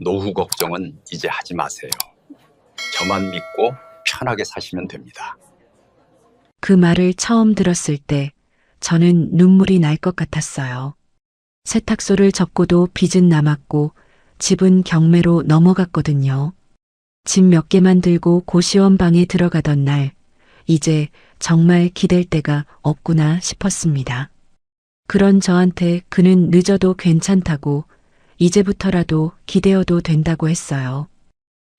노후 걱정은 이제 하지 마세요. 저만 믿고 편하게 사시면 됩니다. 그 말을 처음 들었을 때 저는 눈물이 날 것 같았어요. 세탁소를 접고도 빚은 남았고 집은 경매로 넘어갔거든요. 집 몇 개만 들고 고시원 방에 들어가던 날, 이제 정말 기댈 데가 없구나 싶었습니다. 그런 저한테 그는 늦어도 괜찮다고, 이제부터라도 기대어도 된다고 했어요.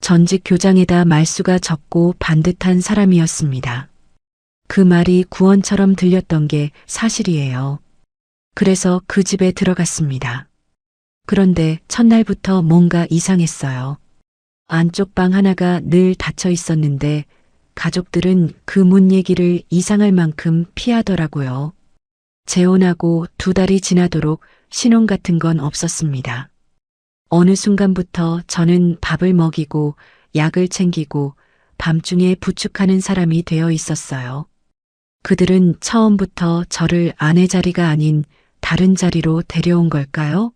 전직 교장에다 말수가 적고 반듯한 사람이었습니다. 그 말이 구원처럼 들렸던 게 사실이에요. 그래서 그 집에 들어갔습니다. 그런데 첫날부터 뭔가 이상했어요. 안쪽 방 하나가 늘 닫혀 있었는데 가족들은 그 문 얘기를 이상할 만큼 피하더라고요. 재혼하고 2달이 지나도록 신혼 같은 건 없었습니다. 어느 순간부터 저는 밥을 먹이고 약을 챙기고 밤중에 부축하는 사람이 되어 있었어요. 그들은 처음부터 저를 아내 자리가 아닌 다른 자리로 데려온 걸까요?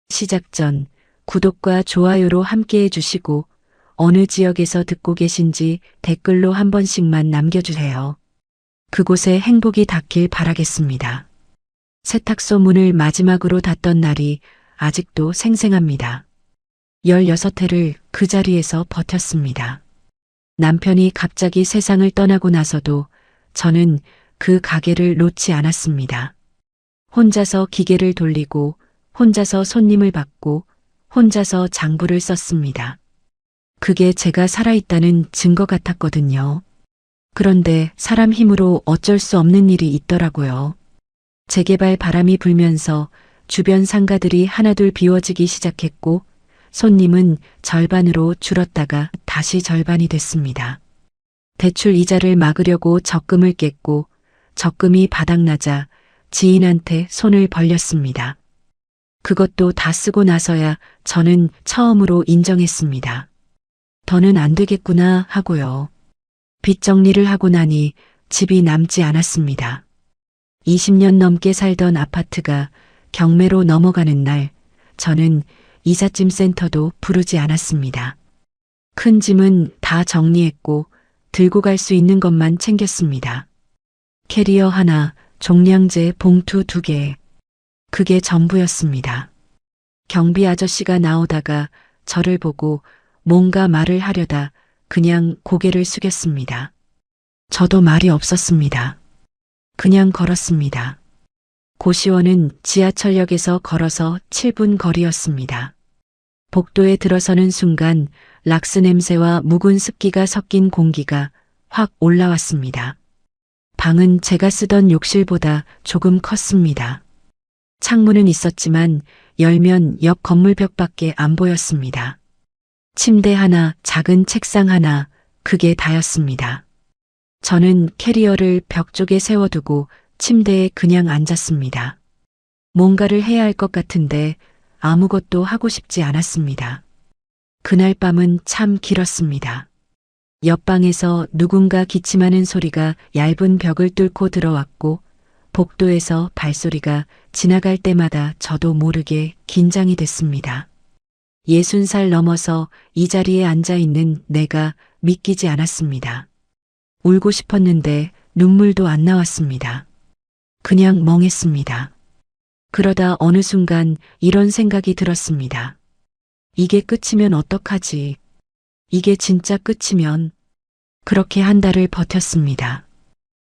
시작 전 구독과 좋아요로 함께 해주시고 어느 지역에서 듣고 계신지 댓글로 한 번씩만 남겨주세요. 그곳에 행복이 닿길 바라겠습니다. 세탁소 문을 마지막으로 닫던 날이 아직도 생생합니다. 16회를 그 자리에서 버텼습니다. 남편이 갑자기 세상을 떠나고 나서도 저는 그 가게를 놓지 않았습니다. 혼자서 기계를 돌리고 혼자서 손님을 받고 혼자서 장부를 썼습니다. 그게 제가 살아있다는 증거 같았거든요. 그런데 사람 힘으로 어쩔 수 없는 일이 있더라고요. 재개발 바람이 불면서 주변 상가들이 하나둘 비워지기 시작했고 손님은 절반으로 줄었다가 다시 절반이 됐습니다. 대출 이자를 막으려고 적금을 깼고 적금이 바닥나자 지인한테 손을 벌렸습니다. 그것도 다 쓰고 나서야 저는 처음으로 인정했습니다. 더는 안 되겠구나 하고요. 빚 정리를 하고 나니 집이 남지 않았습니다. 20년 넘게 살던 아파트가 경매로 넘어가는 날, 저는 이삿짐 센터도 부르지 않았습니다. 큰 짐은 다 정리했고 들고 갈 수 있는 것만 챙겼습니다. 캐리어 하나, 종량제 봉투 2개. 그게 전부였습니다. 경비 아저씨가 나오다가 저를 보고 뭔가 말을 하려다 그냥 고개를 숙였습니다. 저도 말이 없었습니다. 그냥 걸었습니다. 고시원은 지하철역에서 걸어서 7분 거리였습니다. 복도에 들어서는 순간 락스 냄새와 묵은 습기가 섞인 공기가 확 올라왔습니다. 방은 제가 쓰던 욕실보다 조금 컸습니다. 창문은 있었지만 열면 옆 건물 벽밖에 안 보였습니다. 침대 하나, 작은 책상 하나, 그게 다였습니다. 저는 캐리어를 벽 쪽에 세워두고 침대에 그냥 앉았습니다. 뭔가를 해야 할 것 같은데 아무것도 하고 싶지 않았습니다. 그날 밤은 참 길었습니다. 옆방에서 누군가 기침하는 소리가 얇은 벽을 뚫고 들어왔고 복도에서 발소리가 지나갈 때마다 저도 모르게 긴장이 됐습니다. 60살 넘어서 이 자리에 앉아 있는 내가 믿기지 않았습니다. 울고 싶었는데 눈물도 안 나왔습니다. 그냥 멍했습니다. 그러다 어느 순간 이런 생각이 들었습니다. 이게 끝이면 어떡하지? 이게 진짜 끝이면. 그렇게 한 달을 버텼습니다.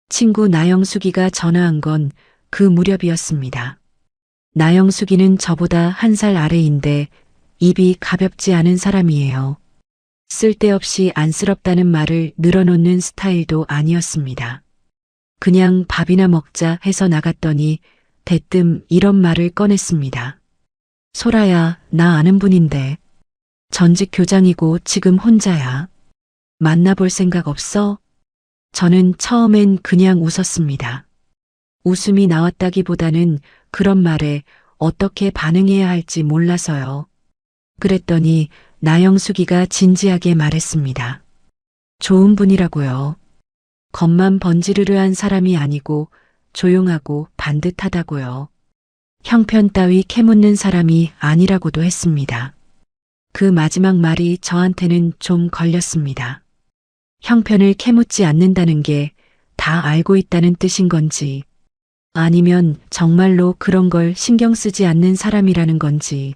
친구 나영숙이가 전화한 건 그 무렵이었습니다. 나영숙이는 저보다 1살 아래인데 입이 가볍지 않은 사람이에요. 쓸데없이 안쓰럽다는 말을 늘어놓는 스타일도 아니었습니다. 그냥 밥이나 먹자 해서 나갔더니 대뜸 이런 말을 꺼냈습니다. 소라야, 나 아는 분인데. 전직 교장이고 지금 혼자야. 만나볼 생각 없어? 저는 처음엔 그냥 웃었습니다. 웃음이 나왔다기보다는 그런 말에 어떻게 반응해야 할지 몰라서요. 그랬더니 나영숙이가 진지하게 말했습니다. 좋은 분이라고요. 겉만 번지르르한 사람이 아니고 조용하고 반듯하다고요. 형편 따위 캐묻는 사람이 아니라고도 했습니다. 그 마지막 말이 저한테는 좀 걸렸습니다. 형편을 캐묻지 않는다는 게 다 알고 있다는 뜻인 건지, 아니면 정말로 그런 걸 신경 쓰지 않는 사람이라는 건지,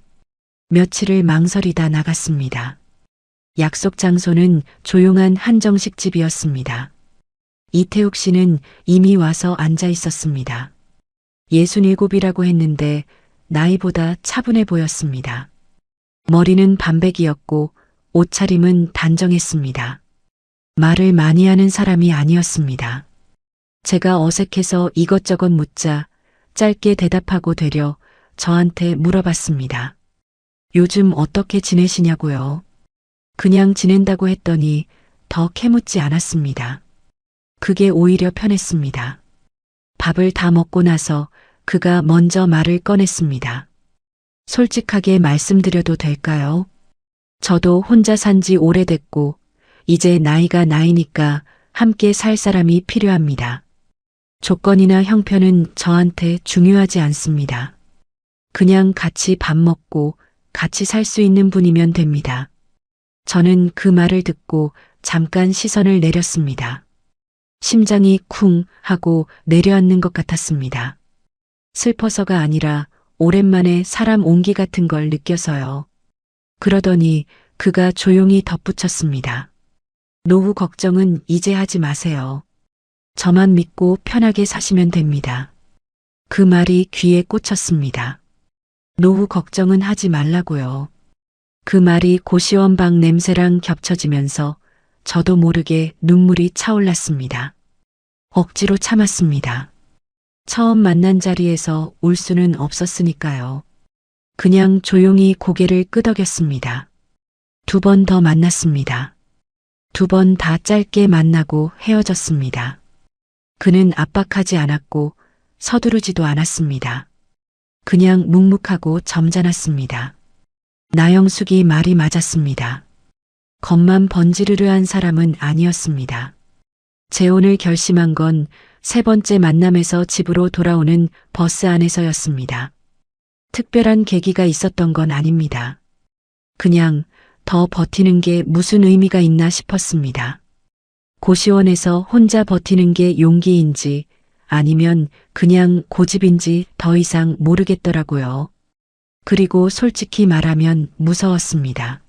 며칠을 망설이다 나갔습니다. 약속 장소는 조용한 한정식 집이었습니다. 이태욱 씨는 이미 와서 앉아 있었습니다. 67이라고 했는데 나이보다 차분해 보였습니다. 머리는 반백이었고 옷차림은 단정했습니다. 말을 많이 하는 사람이 아니었습니다. 제가 어색해서 이것저것 묻자 짧게 대답하고 되려 저한테 물어봤습니다. 요즘 어떻게 지내시냐고요? 그냥 지낸다고 했더니 더 캐묻지 않았습니다. 그게 오히려 편했습니다. 밥을 다 먹고 나서 그가 먼저 말을 꺼냈습니다. 솔직하게 말씀드려도 될까요? 저도 혼자 산 지 오래됐고 이제 나이가 나이니까 함께 살 사람이 필요합니다. 조건이나 형편은 저한테 중요하지 않습니다. 그냥 같이 밥 먹고 같이 살 수 있는 분이면 됩니다. 저는 그 말을 듣고 잠깐 시선을 내렸습니다. 심장이 쿵 하고 내려앉는 것 같았습니다. 슬퍼서가 아니라 오랜만에 사람 온기 같은 걸 느껴서요. 그러더니 그가 조용히 덧붙였습니다. 노후 걱정은 이제 하지 마세요. 저만 믿고 편하게 사시면 됩니다. 그 말이 귀에 꽂혔습니다. 노후 걱정은 하지 말라고요. 그 말이 고시원방 냄새랑 겹쳐지면서 저도 모르게 눈물이 차올랐습니다. 억지로 참았습니다. 처음 만난 자리에서 울 수는 없었으니까요. 그냥 조용히 고개를 끄덕였습니다. 2번 더 만났습니다. 2번 다 짧게 만나고 헤어졌습니다. 그는 압박하지 않았고 서두르지도 않았습니다. 그냥 묵묵하고 점잖았습니다. 나영숙이 말이 맞았습니다. 겉만 번지르르한 사람은 아니었습니다. 재혼을 결심한 건 3번째 만남에서 집으로 돌아오는 버스 안에서였습니다. 특별한 계기가 있었던 건 아닙니다. 그냥 더 버티는 게 무슨 의미가 있나 싶었습니다. 고시원에서 혼자 버티는 게 용기인지 아니면 그냥 고집인지 더 이상 모르겠더라고요. 그리고 솔직히 말하면 무서웠습니다.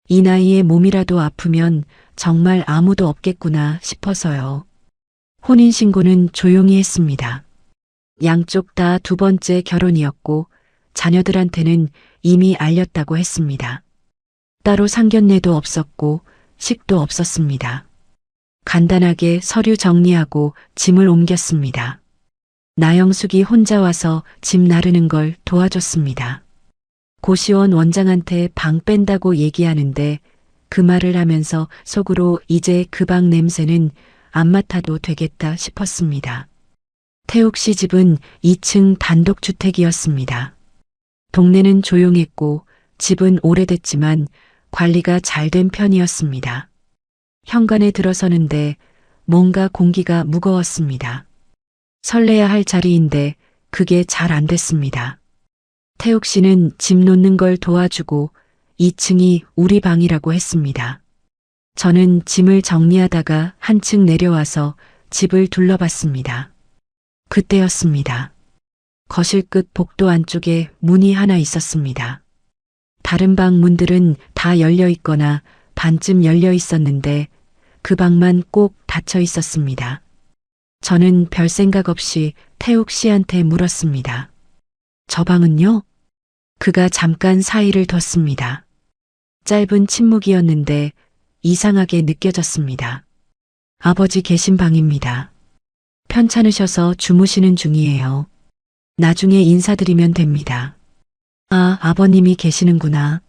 이 나이에 몸이라도 아프면 정말 아무도 없겠구나 싶어서요. 혼인신고는 조용히 했습니다. 양쪽 다 2번째 결혼이었고 자녀들한테는 이미 알렸다고 했습니다. 따로 상견례도 없었고 식도 없었습니다. 간단하게 서류 정리하고 짐을 옮겼습니다. 나영숙이 혼자 와서 짐 나르는 걸 도와줬습니다. 고시원 원장한테 방 뺀다고 얘기하는데 그 말을 하면서 속으로 이제 그 방 냄새는 안 맡아도 되겠다 싶었습니다. 태욱 씨 집은 2층 단독주택이었습니다. 동네는 조용했고 집은 오래됐지만 관리가 잘 된 편이었습니다. 현관에 들어서는데 뭔가 공기가 무거웠습니다. 설레야 할 자리인데 그게 잘 안 됐습니다. 태욱 씨는 짐 놓는 걸 도와주고 2층이 우리 방이라고 했습니다. 저는 짐을 정리하다가 한층 내려와서 집을 둘러봤습니다. 그때였습니다. 거실 끝 복도 안쪽에 문이 하나 있었습니다. 다른 방 문들은 다 열려 있거나 반쯤 열려 있었는데 그 방만 꼭 닫혀 있었습니다. 저는 별 생각 없이 태욱 씨한테 물었습니다. 저 방은요? 그가 잠깐 사이를 뒀습니다. 짧은 침묵이었는데 이상하게 느껴졌습니다. 아버지 계신 방입니다. 편찮으셔서 주무시는 중이에요. 나중에 인사드리면 됩니다. 아, 아버님이 계시는구나.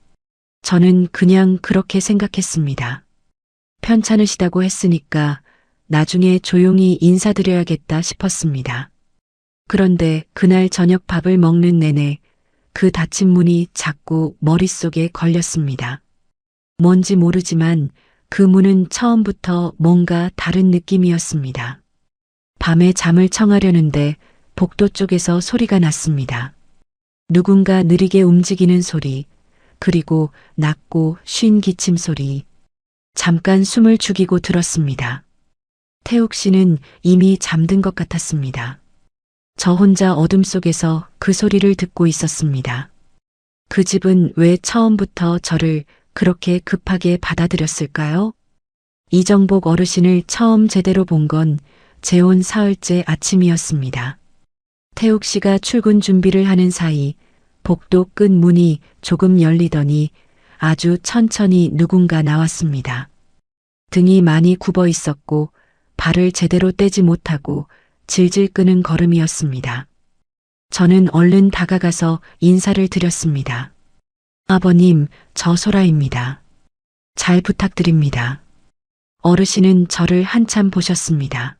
저는 그냥 그렇게 생각했습니다. 편찮으시다고 했으니까 나중에 조용히 인사드려야겠다 싶었습니다. 그런데 그날 저녁 밥을 먹는 내내 그 닫힌 문이 자꾸 머릿속에 걸렸습니다. 뭔지 모르지만 그 문은 처음부터 뭔가 다른 느낌이었습니다. 밤에 잠을 청하려는데 복도 쪽에서 소리가 났습니다. 누군가 느리게 움직이는 소리, 그리고 낮고 쉰 기침 소리. 잠깐 숨을 죽이고 들었습니다. 태욱 씨는 이미 잠든 것 같았습니다. 저 혼자 어둠 속에서 그 소리를 듣고 있었습니다. 그 집은 왜 처음부터 저를 그렇게 급하게 받아들였을까요? 이정복 어르신을 처음 제대로 본 건 재혼 사흘째 아침이었습니다. 태욱 씨가 출근 준비를 하는 사이 복도 끝 문이 조금 열리더니 아주 천천히 누군가 나왔습니다. 등이 많이 굽어 있었고 발을 제대로 떼지 못하고 질질 끄는 걸음이었습니다. 저는 얼른 다가가서 인사를 드렸습니다. 아버님, 저 소라입니다. 잘 부탁드립니다. 어르신은 저를 한참 보셨습니다.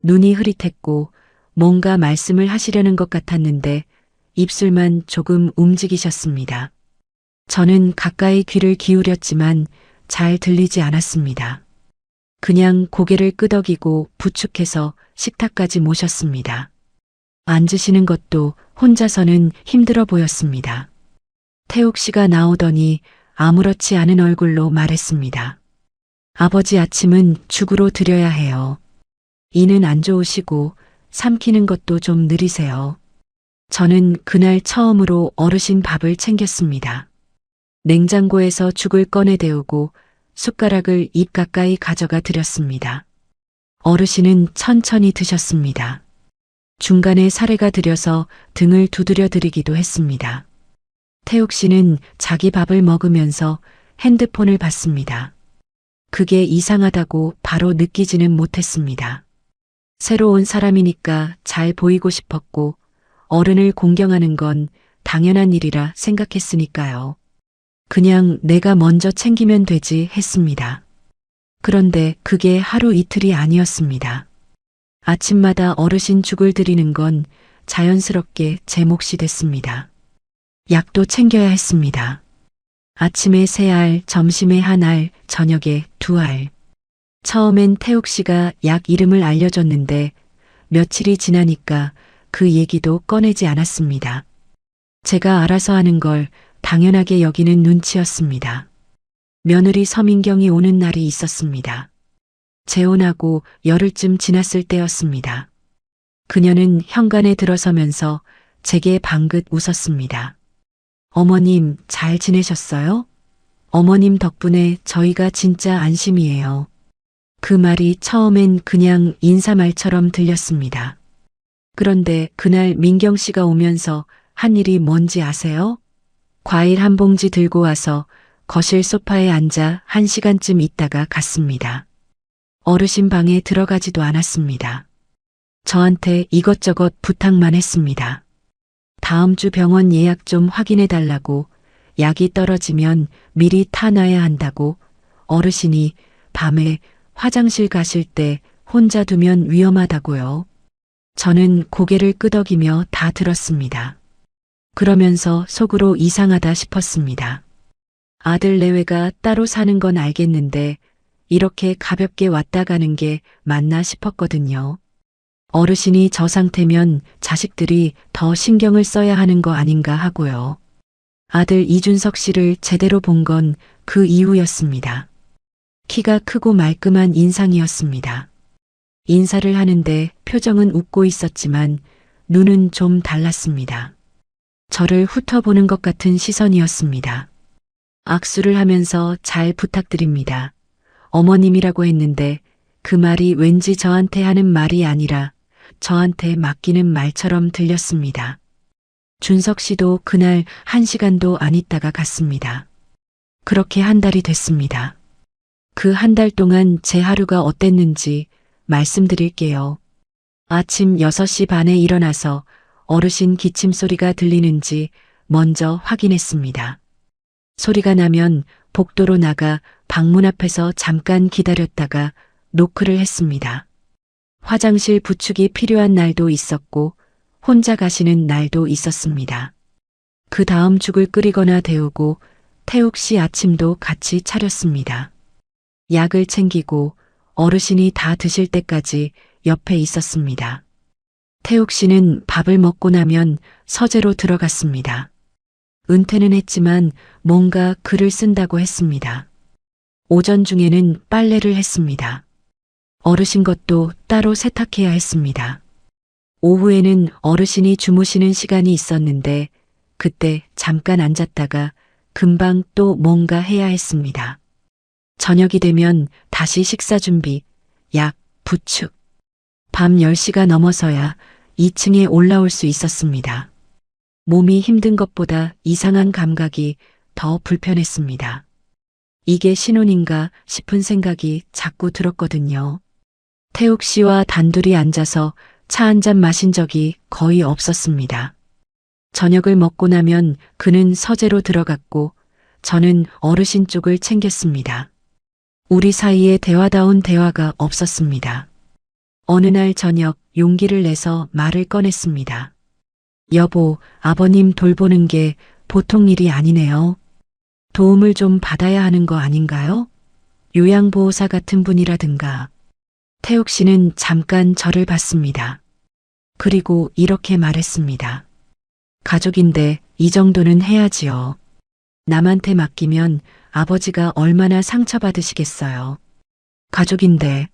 눈이 흐릿했고 뭔가 말씀을 하시려는 것 같았는데 입술만 조금 움직이셨습니다. 저는 가까이 귀를 기울였지만 잘 들리지 않았습니다. 그냥 고개를 끄덕이고 부축해서 식탁까지 모셨습니다. 앉으시는 것도 혼자서는 힘들어 보였습니다. 태욱 씨가 나오더니 아무렇지 않은 얼굴로 말했습니다. 아버지 아침은 죽으로 드려야 해요. 이는 안 좋으시고 삼키는 것도 좀 느리세요. 저는 그날 처음으로 어르신 밥을 챙겼습니다. 냉장고에서 죽을 꺼내 데우고 숟가락을 입 가까이 가져가 드렸습니다. 어르신은 천천히 드셨습니다. 중간에 사례가 들여서 등을 두드려 드리기도 했습니다. 태욱 씨는 자기 밥을 먹으면서 핸드폰을 봤습니다. 그게 이상하다고 바로 느끼지는 못했습니다. 새로운 사람이니까 잘 보이고 싶었고 어른을 공경하는 건 당연한 일이라 생각했으니까요. 그냥 내가 먼저 챙기면 되지 했습니다. 그런데 그게 하루 이틀이 아니었습니다. 아침마다 어르신 죽을 드리는 건 자연스럽게 제 몫이 됐습니다. 약도 챙겨야 했습니다. 아침에 3알, 점심에 1알, 저녁에 2알. 처음엔 태욱 씨가 약 이름을 알려줬는데 며칠이 지나니까 그 얘기도 꺼내지 않았습니다. 제가 알아서 하는 걸 당연하게 여기는 눈치였습니다. 며느리 서민경이 오는 날이 있었습니다. 재혼하고 열흘쯤 지났을 때였습니다. 그녀는 현관에 들어서면서 제게 방긋 웃었습니다. 어머님 잘 지내셨어요? 어머님 덕분에 저희가 진짜 안심이에요. 그 말이 처음엔 그냥 인사말처럼 들렸습니다. 그런데 그날 민경 씨가 오면서 한 일이 뭔지 아세요? 과일 한 봉지 들고 와서 거실 소파에 앉아 1시간쯤 있다가 갔습니다. 어르신 방에 들어가지도 않았습니다. 저한테 이것저것 부탁만 했습니다. 다음 주 병원 예약 좀 확인해 달라고, 약이 떨어지면 미리 타놔야 한다고, 어르신이 밤에 화장실 가실 때 혼자 두면 위험하다고요. 저는 고개를 끄덕이며 다 들었습니다. 그러면서 속으로 이상하다 싶었습니다. 아들 내외가 따로 사는 건 알겠는데 이렇게 가볍게 왔다 가는 게 맞나 싶었거든요. 어르신이 저 상태면 자식들이 더 신경을 써야 하는 거 아닌가 하고요. 아들 이준석 씨를 제대로 본 건 그 이후였습니다. 키가 크고 말끔한 인상이었습니다. 인사를 하는데 표정은 웃고 있었지만 눈은 좀 달랐습니다. 저를 훑어보는 것 같은 시선이었습니다. 악수를 하면서 잘 부탁드립니다. 어머님이라고 했는데 그 말이 왠지 저한테 하는 말이 아니라 저한테 맡기는 말처럼 들렸습니다. 준석 씨도 그날 1시간도 안 있다가 갔습니다. 그렇게 한 달이 됐습니다. 그 한 달 동안 제 하루가 어땠는지 말씀드릴게요. 아침 6시 반에 일어나서 어르신 기침 소리가 들리는지 먼저 확인했습니다. 소리가 나면 복도로 나가 방문 앞에서 잠깐 기다렸다가 노크를 했습니다. 화장실 부축이 필요한 날도 있었고 혼자 가시는 날도 있었습니다. 그 다음 죽을 끓이거나 데우고 태욱 씨 아침도 같이 차렸습니다. 약을 챙기고 어르신이 다 드실 때까지 옆에 있었습니다. 태욱 씨는 밥을 먹고 나면 서재로 들어갔습니다. 은퇴는 했지만 뭔가 글을 쓴다고 했습니다. 오전 중에는 빨래를 했습니다. 어르신 것도 따로 세탁해야 했습니다. 오후에는 어르신이 주무시는 시간이 있었는데 그때 잠깐 앉았다가 금방 또 뭔가 해야 했습니다. 저녁이 되면 다시 식사 준비, 약, 부축. 밤 10시가 넘어서야 2층에 올라올 수 있었습니다. 몸이 힘든 것보다 이상한 감각이 더 불편했습니다. 이게 신혼인가 싶은 생각이 자꾸 들었거든요. 태욱 씨와 단둘이 앉아서 차 한 잔 마신 적이 거의 없었습니다. 저녁을 먹고 나면 그는 서재로 들어갔고 저는 어르신 쪽을 챙겼습니다. 우리 사이에 대화다운 대화가 없었습니다. 어느 날 저녁 용기를 내서 말을 꺼냈습니다. 여보, 아버님 돌보는 게 보통 일이 아니네요. 도움을 좀 받아야 하는 거 아닌가요? 요양보호사 같은 분이라든가. 태욱 씨는 잠깐 저를 봤습니다. 그리고 이렇게 말했습니다. 가족인데 이 정도는 해야지요. 남한테 맡기면 아버지가 얼마나 상처받으시겠어요. 가족인데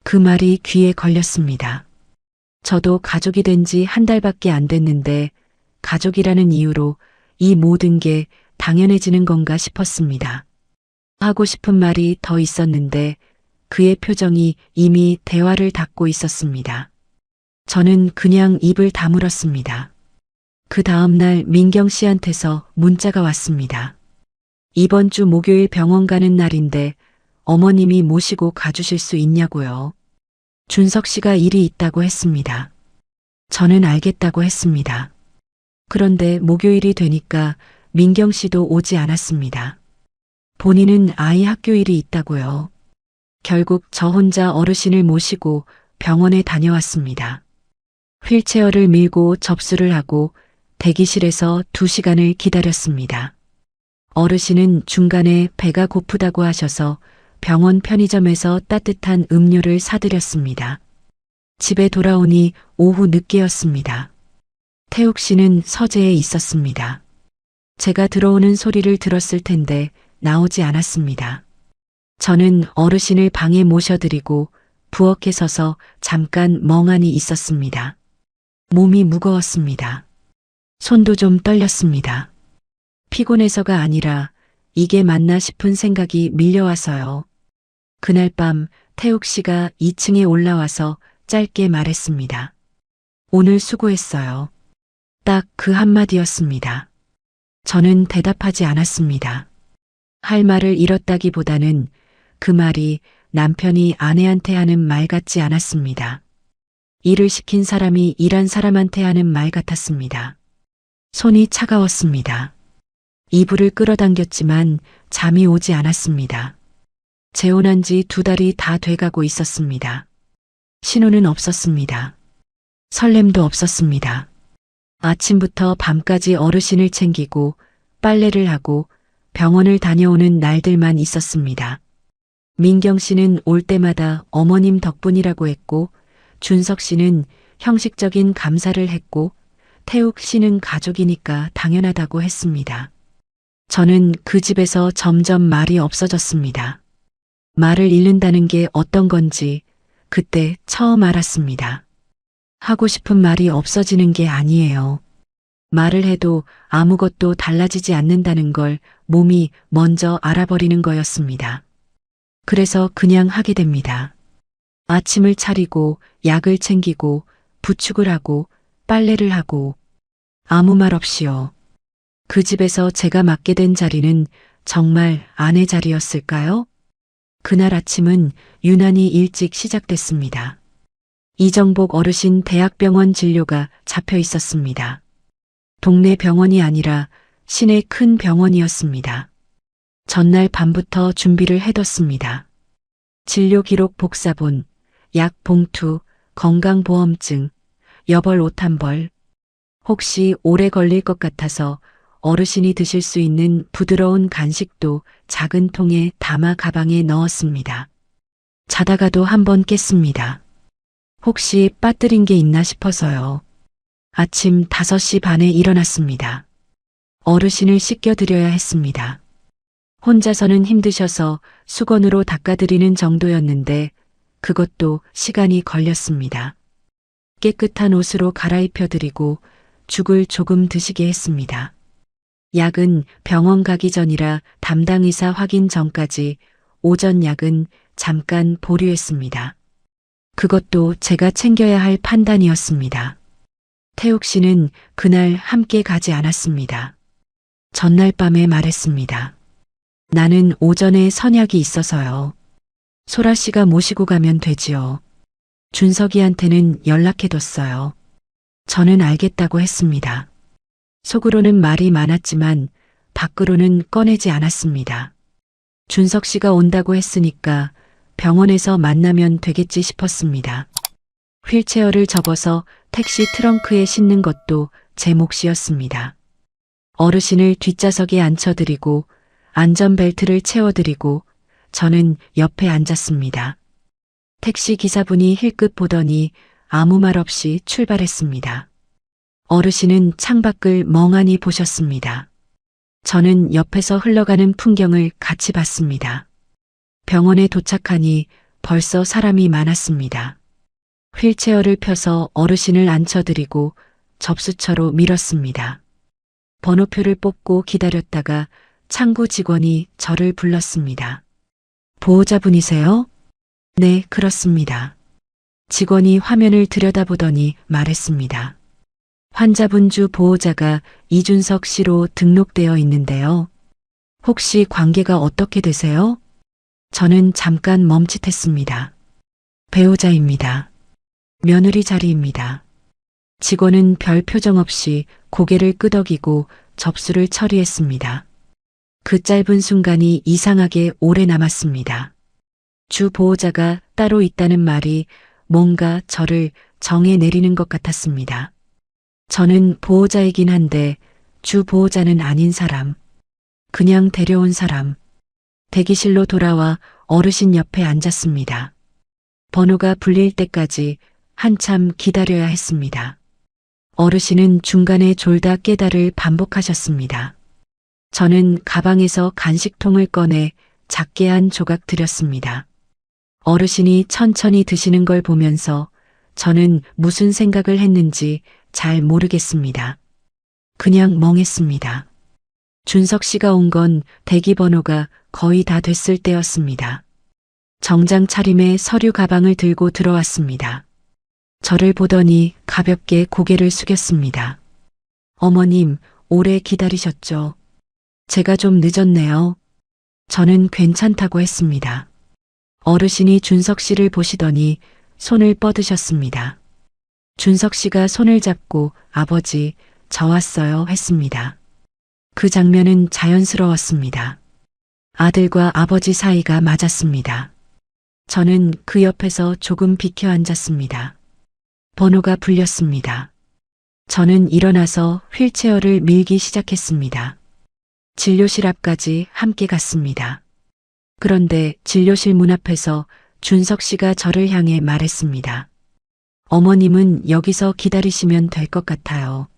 그 말이 귀에 걸렸습니다. 저도 가족이 된 지 한 달밖에 안 됐는데 가족이라는 이유로 이 모든 게 당연해지는 건가 싶었습니다. 하고 싶은 말이 더 있었는데 그의 표정이 이미 대화를 닫고 있었습니다. 저는 그냥 입을 다물었습니다. 그 다음 날 민경 씨한테서 문자가 왔습니다. 이번 주 목요일 병원 가는 날인데 어머님이 모시고 가주실 수 있냐고요. 준석 씨가 일이 있다고 했습니다. 저는 알겠다고 했습니다. 그런데 목요일이 되니까 민경 씨도 오지 않았습니다. 본인은 아이 학교 일이 있다고요. 결국 저 혼자 어르신을 모시고 병원에 다녀왔습니다. 휠체어를 밀고 접수를 하고 대기실에서 2시간을 기다렸습니다. 어르신은 중간에 배가 고프다고 하셔서 병원 편의점에서 따뜻한 음료를 사드렸습니다. 집에 돌아오니 오후 늦게였습니다. 태욱 씨는 서재에 있었습니다. 제가 들어오는 소리를 들었을 텐데 나오지 않았습니다. 저는 어르신을 방에 모셔드리고 부엌에 서서 잠깐 멍하니 있었습니다. 몸이 무거웠습니다. 손도 좀 떨렸습니다. 피곤해서가 아니라 이게 맞나 싶은 생각이 밀려와서요. 그날 밤 태욱 씨가 2층에 올라와서 짧게 말했습니다. 오늘 수고했어요. 딱 그 한마디였습니다. 저는 대답하지 않았습니다. 할 말을 잃었다기보다는 그 말이 남편이 아내한테 하는 말 같지 않았습니다. 일을 시킨 사람이 일한 사람한테 하는 말 같았습니다. 손이 차가웠습니다. 이불을 끌어당겼지만 잠이 오지 않았습니다. 재혼한 지 2달이 다 돼가고 있었습니다. 신호는 없었습니다. 설렘도 없었습니다. 아침부터 밤까지 어르신을 챙기고 빨래를 하고 병원을 다녀오는 날들만 있었습니다. 민경 씨는 올 때마다 어머님 덕분이라고 했고 준석 씨는 형식적인 감사를 했고 태욱 씨는 가족이니까 당연하다고 했습니다. 저는 그 집에서 점점 말이 없어졌습니다. 말을 잃는다는 게 어떤 건지 그때 처음 알았습니다. 하고 싶은 말이 없어지는 게 아니에요. 말을 해도 아무것도 달라지지 않는다는 걸 몸이 먼저 알아버리는 거였습니다. 그래서 그냥 하게 됩니다. 아침을 차리고 약을 챙기고 부축을 하고 빨래를 하고 아무 말 없이요. 그 집에서 제가 맡게 된 자리는 정말 아내 자리였을까요? 그날 아침은 유난히 일찍 시작됐습니다. 이정복 어르신 대학병원 진료가 잡혀 있었습니다. 동네 병원이 아니라 시내 큰 병원이었습니다. 전날 밤부터 준비를 해뒀습니다. 진료 기록 복사본, 약 봉투, 건강보험증, 여벌 옷 한 벌. 혹시 오래 걸릴 것 같아서 어르신이 드실 수 있는 부드러운 간식도 작은 통에 담아 가방에 넣었습니다. 자다가도 한번 깼습니다. 혹시 빠뜨린 게 있나 싶어서요. 아침 5시 반에 일어났습니다. 어르신을 씻겨드려야 했습니다. 혼자서는 힘드셔서 수건으로 닦아드리는 정도였는데 그것도 시간이 걸렸습니다. 깨끗한 옷으로 갈아입혀드리고 죽을 조금 드시게 했습니다. 약은 병원 가기 전이라 담당 의사 확인 전까지 오전 약은 잠깐 보류했습니다. 그것도 제가 챙겨야 할 판단이었습니다. 태욱 씨는 그날 함께 가지 않았습니다. 전날 밤에 말했습니다. 나는 오전에 선약이 있어서요. 소라 씨가 모시고 가면 되지요. 준석이한테는 연락해뒀어요. 저는 알겠다고 했습니다. 속으로는 말이 많았지만 밖으로는 꺼내지 않았습니다. 준석 씨가 온다고 했으니까 병원에서 만나면 되겠지 싶었습니다. 휠체어를 접어서 택시 트렁크에 싣는 것도 제 몫이었습니다. 어르신을 뒷좌석에 앉혀드리고 안전벨트를 채워드리고 저는 옆에 앉았습니다. 택시 기사분이 힐끗 보더니 아무 말 없이 출발했습니다. 어르신은 창밖을 멍하니 보셨습니다. 저는 옆에서 흘러가는 풍경을 같이 봤습니다. 병원에 도착하니 벌써 사람이 많았습니다. 휠체어를 펴서 어르신을 앉혀드리고 접수처로 밀었습니다. 번호표를 뽑고 기다렸다가 창구 직원이 저를 불렀습니다. 보호자분이세요? 네, 그렇습니다. 직원이 화면을 들여다보더니 말했습니다. 환자분 주 보호자가 이준석 씨로 등록되어 있는데요. 혹시 관계가 어떻게 되세요? 저는 잠깐 멈칫했습니다. 배우자입니다. 며느리 자리입니다. 직원은 별 표정 없이 고개를 끄덕이고 접수를 처리했습니다. 그 짧은 순간이 이상하게 오래 남았습니다. 주 보호자가 따로 있다는 말이 뭔가 저를 정해 내리는 것 같았습니다. 저는 보호자이긴 한데 주 보호자는 아닌 사람, 그냥 데려온 사람. 대기실로 돌아와 어르신 옆에 앉았습니다. 번호가 불릴 때까지 한참 기다려야 했습니다. 어르신은 중간에 졸다 깨다를 반복하셨습니다. 저는 가방에서 간식통을 꺼내 작게 한 조각 드렸습니다. 어르신이 천천히 드시는 걸 보면서 저는 무슨 생각을 했는지 잘 모르겠습니다. 그냥 멍했습니다. 준석 씨가 온 건 대기 번호가 거의 다 됐을 때였습니다. 정장 차림에 서류 가방을 들고 들어왔습니다. 저를 보더니 가볍게 고개를 숙였습니다. 어머님, 오래 기다리셨죠? 제가 좀 늦었네요. 저는 괜찮다고 했습니다. 어르신이 준석 씨를 보시더니 손을 뻗으셨습니다. 준석 씨가 손을 잡고 아버지, 저 왔어요 했습니다. 그 장면은 자연스러웠습니다. 아들과 아버지 사이가 맞았습니다. 저는 그 옆에서 조금 비켜 앉았습니다. 번호가 불렸습니다. 저는 일어나서 휠체어를 밀기 시작했습니다. 진료실 앞까지 함께 갔습니다. 그런데 진료실 문 앞에서 준석 씨가 저를 향해 말했습니다. 어머님은 여기서 기다리시면 될 것 같아요.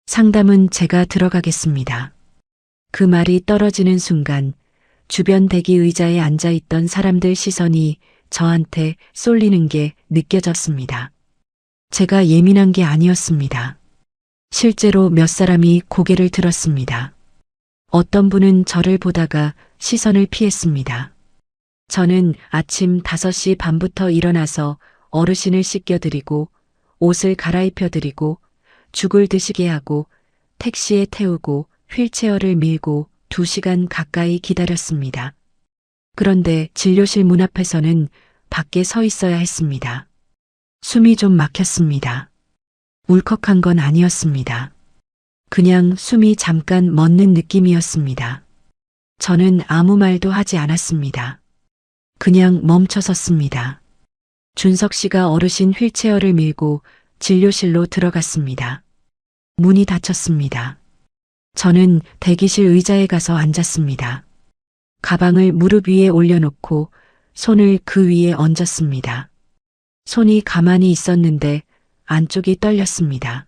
상담은 제가 들어가겠습니다. 그 말이 떨어지는 순간 주변 대기 의자에 앉아있던 사람들 시선이 저한테 쏠리는 게 느껴졌습니다. 제가 예민한 게 아니었습니다. 실제로 몇 사람이 고개를 들었습니다. 어떤 분은 저를 보다가 시선을 피했습니다. 저는 아침 5시 반부터 일어나서 어르신을 씻겨드리고 옷을 갈아입혀드리고 죽을 드시게 하고 택시에 태우고 휠체어를 밀고 2시간 가까이 기다렸습니다. 그런데 진료실 문 앞에서는 밖에 서 있어야 했습니다. 숨이 좀 막혔습니다. 울컥한 건 아니었습니다. 그냥 숨이 잠깐 멎는 느낌이었습니다. 저는 아무 말도 하지 않았습니다. 그냥 멈춰섰습니다. 준석 씨가 어르신 휠체어를 밀고 진료실로 들어갔습니다. 문이 닫혔습니다. 저는 대기실 의자에 가서 앉았습니다. 가방을 무릎 위에 올려놓고 손을 그 위에 얹었습니다. 손이 가만히 있었는데 안쪽이 떨렸습니다.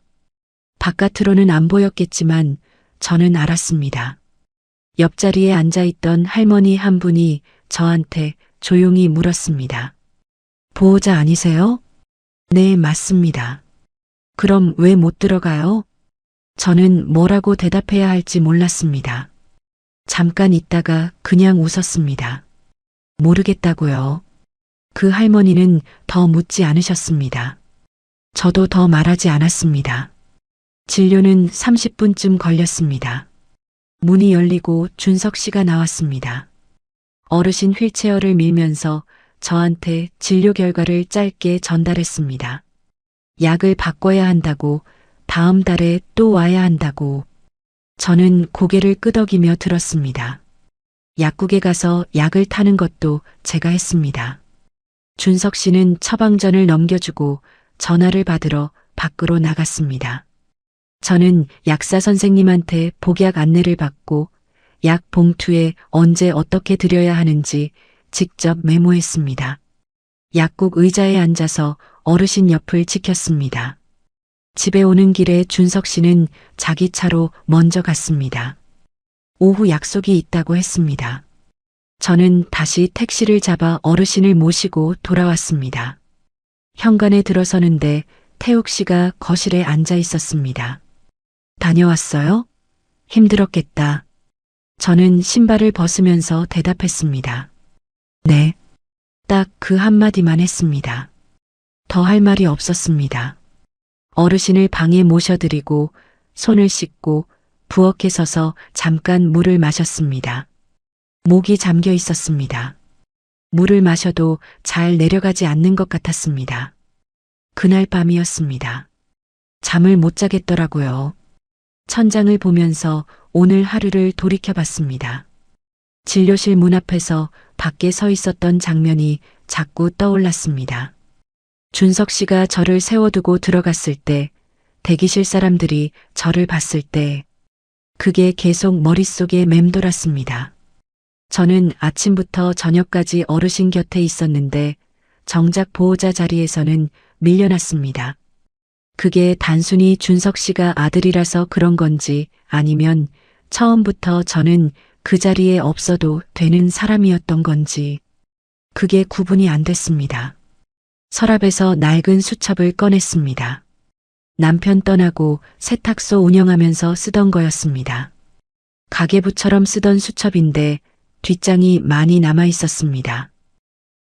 바깥으로는 안 보였겠지만 저는 알았습니다. 옆자리에 앉아있던 할머니 한 분이 저한테 조용히 물었습니다. 보호자 아니세요? 네, 맞습니다. 그럼 왜 못 들어가요? 저는 뭐라고 대답해야 할지 몰랐습니다. 잠깐 있다가 그냥 웃었습니다. 모르겠다고요. 그 할머니는 더 묻지 않으셨습니다. 저도 더 말하지 않았습니다. 진료는 30분쯤 걸렸습니다. 문이 열리고 준석 씨가 나왔습니다. 어르신 휠체어를 밀면서 저한테 진료 결과를 짧게 전달했습니다. 약을 바꿔야 한다고, 다음 달에 또 와야 한다고. 저는 고개를 끄덕이며 들었습니다. 약국에 가서 약을 타는 것도 제가 했습니다. 준석 씨는 처방전을 넘겨주고 전화를 받으러 밖으로 나갔습니다. 저는 약사 선생님한테 복약 안내를 받고 약 봉투에 언제 어떻게 드려야 하는지 직접 메모했습니다. 약국 의자에 앉아서 어르신 옆을 지켰습니다. 집에 오는 길에 준석 씨는 자기 차로 먼저 갔습니다. 오후 약속이 있다고 했습니다. 저는 다시 택시를 잡아 어르신을 모시고 돌아왔습니다. 현관에 들어서는데 태욱 씨가 거실에 앉아 있었습니다. 다녀왔어요? 힘들었겠다. 저는 신발을 벗으면서 대답했습니다. 네. 딱 그 한마디만 했습니다. 더 할 말이 없었습니다. 어르신을 방에 모셔드리고 손을 씻고 부엌에 서서 잠깐 물을 마셨습니다. 목이 잠겨 있었습니다. 물을 마셔도 잘 내려가지 않는 것 같았습니다. 그날 밤이었습니다. 잠을 못 자겠더라고요. 천장을 보면서 오늘 하루를 돌이켜봤습니다. 진료실 문 앞에서 밖에 서 있었던 장면이 자꾸 떠올랐습니다. 준석 씨가 저를 세워두고 들어갔을 때, 대기실 사람들이 저를 봤을 때, 그게 계속 머릿속에 맴돌았습니다. 저는 아침부터 저녁까지 어르신 곁에 있었는데 정작 보호자 자리에서는 밀려났습니다. 그게 단순히 준석 씨가 아들이라서 그런 건지 아니면 처음부터 저는 그 자리에 없어도 되는 사람이었던 건지 그게 구분이 안 됐습니다. 서랍에서 낡은 수첩을 꺼냈습니다. 남편 떠나고 세탁소 운영하면서 쓰던 거였습니다. 가계부처럼 쓰던 수첩인데 뒷장이 많이 남아 있었습니다.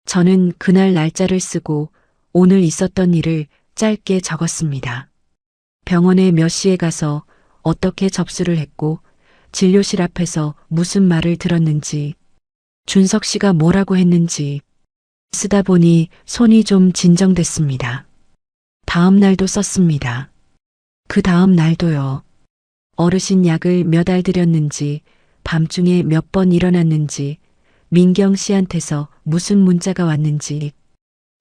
저는 그날 날짜를 쓰고 오늘 있었던 일을 짧게 적었습니다. 병원에 몇 시에 가서 어떻게 접수를 했고 진료실 앞에서 무슨 말을 들었는지 준석 씨가 뭐라고 했는지 쓰다 보니 손이 좀 진정됐습니다. 다음 날도 썼습니다. 그 다음 날도요. 어르신 약을 몇 알 드렸는지 밤중에 몇 번 일어났는지 민경 씨한테서 무슨 문자가 왔는지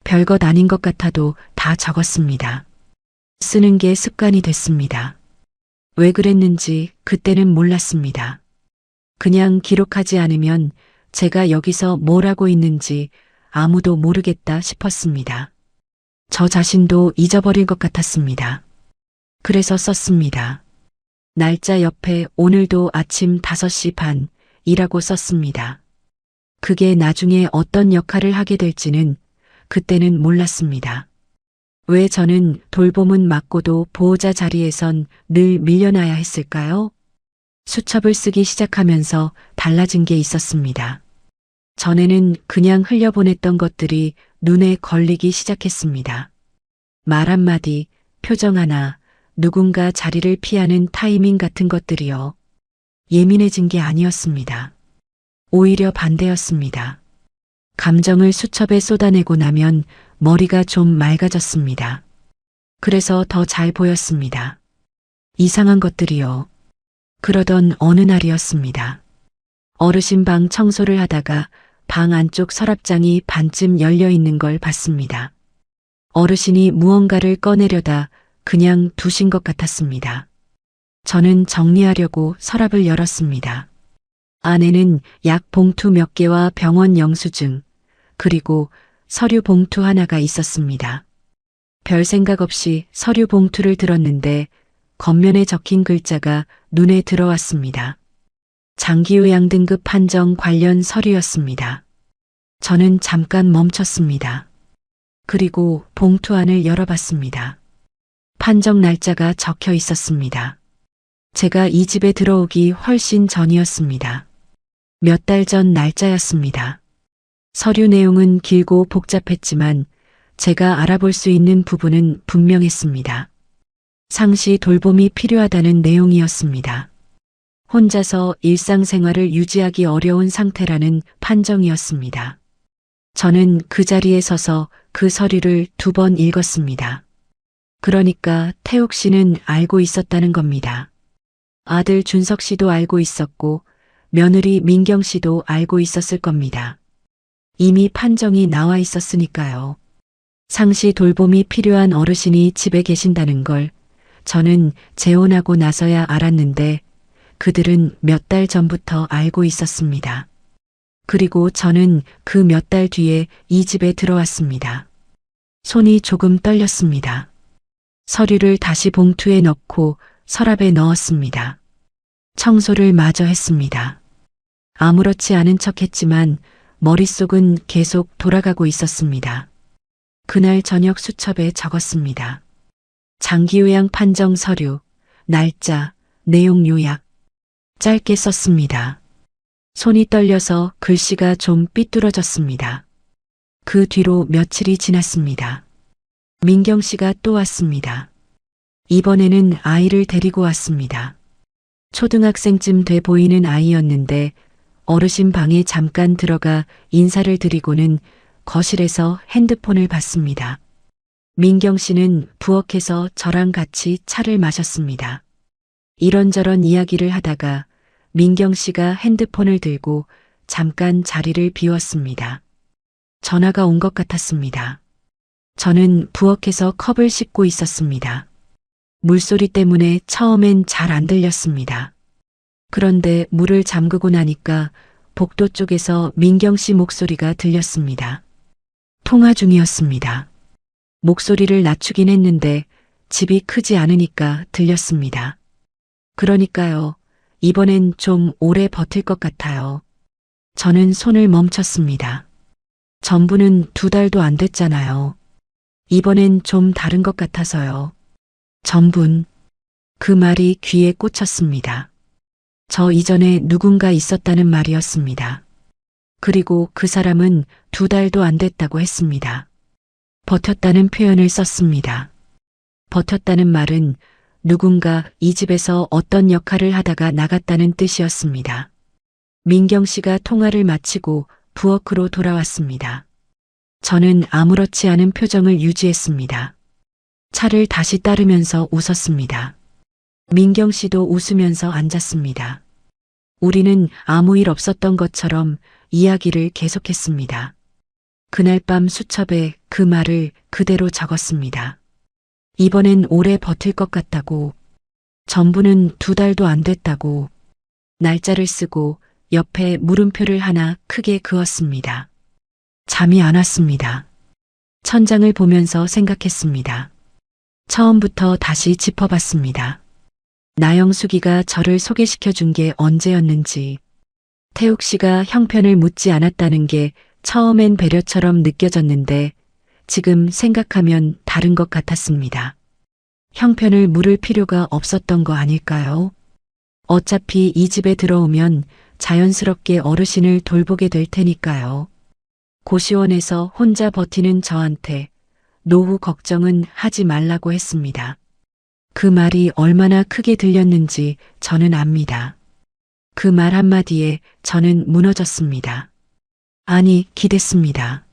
별것 아닌 것 같아도 다 적었습니다. 쓰는 게 습관이 됐습니다. 왜 그랬는지 그때는 몰랐습니다. 그냥 기록하지 않으면 제가 여기서 뭘 하고 있는지 아무도 모르겠다 싶었습니다. 저 자신도 잊어버릴 것 같았습니다. 그래서 썼습니다. 날짜 옆에 오늘도 아침 5시 반이라고 썼습니다. 그게 나중에 어떤 역할을 하게 될지는 그때는 몰랐습니다. 왜 저는 돌봄은 맡고도 보호자 자리에선 늘 밀려나야 했을까요? 수첩을 쓰기 시작하면서 달라진 게 있었습니다. 전에는 그냥 흘려보냈던 것들이 눈에 걸리기 시작했습니다. 말 한마디, 표정 하나, 누군가 자리를 피하는 타이밍 같은 것들이요. 예민해진 게 아니었습니다. 오히려 반대였습니다. 감정을 수첩에 쏟아내고 나면 머리가 좀 맑아졌습니다. 그래서 더 잘 보였습니다. 이상한 것들이요. 그러던 어느 날이었습니다. 어르신 방 청소를 하다가 방 안쪽 서랍장이 반쯤 열려 있는 걸 봤습니다. 어르신이 무언가를 꺼내려다 그냥 두신 것 같았습니다. 저는 정리하려고 서랍을 열었습니다. 안에는 약 봉투 몇 개와 병원 영수증, 그리고 서류 봉투 하나가 있었습니다. 별 생각 없이 서류 봉투를 들었는데 겉면에 적힌 글자가 눈에 들어왔습니다. 장기요양 등급 판정 관련 서류였습니다. 저는 잠깐 멈췄습니다. 그리고 봉투 안을 열어봤습니다. 판정 날짜가 적혀 있었습니다. 제가 이 집에 들어오기 훨씬 전이었습니다. 몇 달 전 날짜였습니다. 서류 내용은 길고 복잡했지만 제가 알아볼 수 있는 부분은 분명했습니다. 상시 돌봄이 필요하다는 내용이었습니다. 혼자서 일상생활을 유지하기 어려운 상태라는 판정이었습니다. 저는 그 자리에 서서 그 서류를 2번 읽었습니다. 그러니까 태욱 씨는 알고 있었다는 겁니다. 아들 준석 씨도 알고 있었고 며느리 민경 씨도 알고 있었을 겁니다. 이미 판정이 나와 있었으니까요. 상시 돌봄이 필요한 어르신이 집에 계신다는 걸 저는 재혼하고 나서야 알았는데 그들은 몇 달 전부터 알고 있었습니다. 그리고 저는 그 몇 달 뒤에 이 집에 들어왔습니다. 손이 조금 떨렸습니다. 서류를 다시 봉투에 넣고 서랍에 넣었습니다. 청소를 마저 했습니다. 아무렇지 않은 척 했지만 머릿속은 계속 돌아가고 있었습니다. 그날 저녁 수첩에 적었습니다. 장기요양 판정 서류, 날짜, 내용 요약. 짧게 썼습니다. 손이 떨려서 글씨가 좀 삐뚤어졌습니다. 그 뒤로 며칠이 지났습니다. 민경 씨가 또 왔습니다. 이번에는 아이를 데리고 왔습니다. 초등학생쯤 돼 보이는 아이였는데 어르신 방에 잠깐 들어가 인사를 드리고는 거실에서 핸드폰을 봤습니다. 민경 씨는 부엌에서 저랑 같이 차를 마셨습니다. 이런저런 이야기를 하다가 민경 씨가 핸드폰을 들고 잠깐 자리를 비웠습니다. 전화가 온 것 같았습니다. 저는 부엌에서 컵을 씻고 있었습니다. 물소리 때문에 처음엔 잘 안 들렸습니다. 그런데 물을 잠그고 나니까 복도 쪽에서 민경 씨 목소리가 들렸습니다. 통화 중이었습니다. 목소리를 낮추긴 했는데 집이 크지 않으니까 들렸습니다. 그러니까요. 이번엔 좀 오래 버틸 것 같아요. 저는 손을 멈췄습니다. 전부는 2달도 안 됐잖아요. 이번엔 좀 다른 것 같아서요. 전분. 그 말이 귀에 꽂혔습니다. 저 이전에 누군가 있었다는 말이었습니다. 그리고 그 사람은 2달도 안 됐다고 했습니다. 버텼다는 표현을 썼습니다. 버텼다는 말은 누군가 이 집에서 어떤 역할을 하다가 나갔다는 뜻이었습니다. 민경 씨가 통화를 마치고 부엌으로 돌아왔습니다. 저는 아무렇지 않은 표정을 유지했습니다. 차를 다시 따르면서 웃었습니다. 민경 씨도 웃으면서 앉았습니다. 우리는 아무 일 없었던 것처럼 이야기를 계속했습니다. 그날 밤 수첩에 그 말을 그대로 적었습니다. 이번엔 오래 버틸 것 같다고, 전부는 2달도 안 됐다고, 날짜를 쓰고 옆에 물음표를 하나 크게 그었습니다. 잠이 안 왔습니다. 천장을 보면서 생각했습니다. 처음부터 다시 짚어봤습니다. 나영숙이가 저를 소개시켜 준 게 언제였는지, 태욱 씨가 형편을 묻지 않았다는 게 처음엔 배려처럼 느껴졌는데 지금 생각하면 다른 것 같았습니다. 형편을 물을 필요가 없었던 거 아닐까요? 어차피 이 집에 들어오면 자연스럽게 어르신을 돌보게 될 테니까요. 고시원에서 혼자 버티는 저한테 노후 걱정은 하지 말라고 했습니다. 그 말이 얼마나 크게 들렸는지 저는 압니다. 그 말 한마디에 저는 무너졌습니다. 아니, 기댔습니다.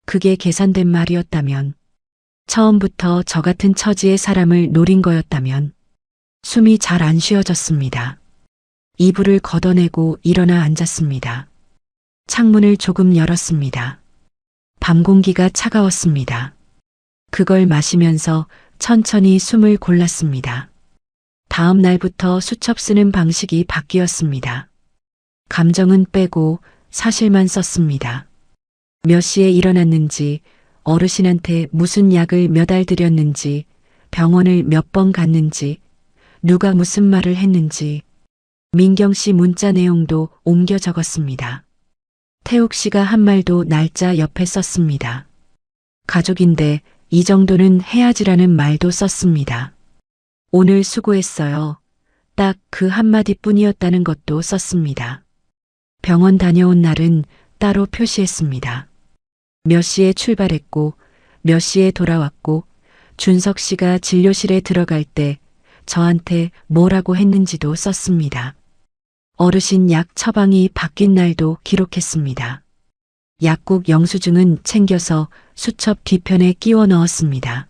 그게 계산된 말이었다면, 처음부터 저 같은 처지의 사람을 노린 거였다면, 숨이 잘 안 쉬어졌습니다. 이불을 걷어내고 일어나 앉았습니다. 창문을 조금 열었습니다. 밤 공기가 차가웠습니다. 그걸 마시면서 천천히 숨을 골랐습니다. 다음 날부터 수첩 쓰는 방식이 바뀌었습니다. 감정은 빼고 사실만 썼습니다. 몇 시에 일어났는지, 어르신한테 무슨 약을 몇 알 드렸는지, 병원을 몇 번 갔는지, 누가 무슨 말을 했는지 민경 씨 문자 내용도 옮겨 적었습니다. 태욱 씨가 한 말도 날짜 옆에 썼습니다. 가족인데 이 정도는 해야지라는 말도 썼습니다. 오늘 수고했어요. 딱 그 한마디뿐이었다는 것도 썼습니다. 병원 다녀온 날은 따로 표시했습니다. 몇 시에 출발했고 몇 시에 돌아왔고 준석 씨가 진료실에 들어갈 때 저한테 뭐라고 했는지도 썼습니다. 어르신 약 처방이 바뀐 날도 기록했습니다. 약국 영수증은 챙겨서 수첩 뒤편에 끼워 넣었습니다.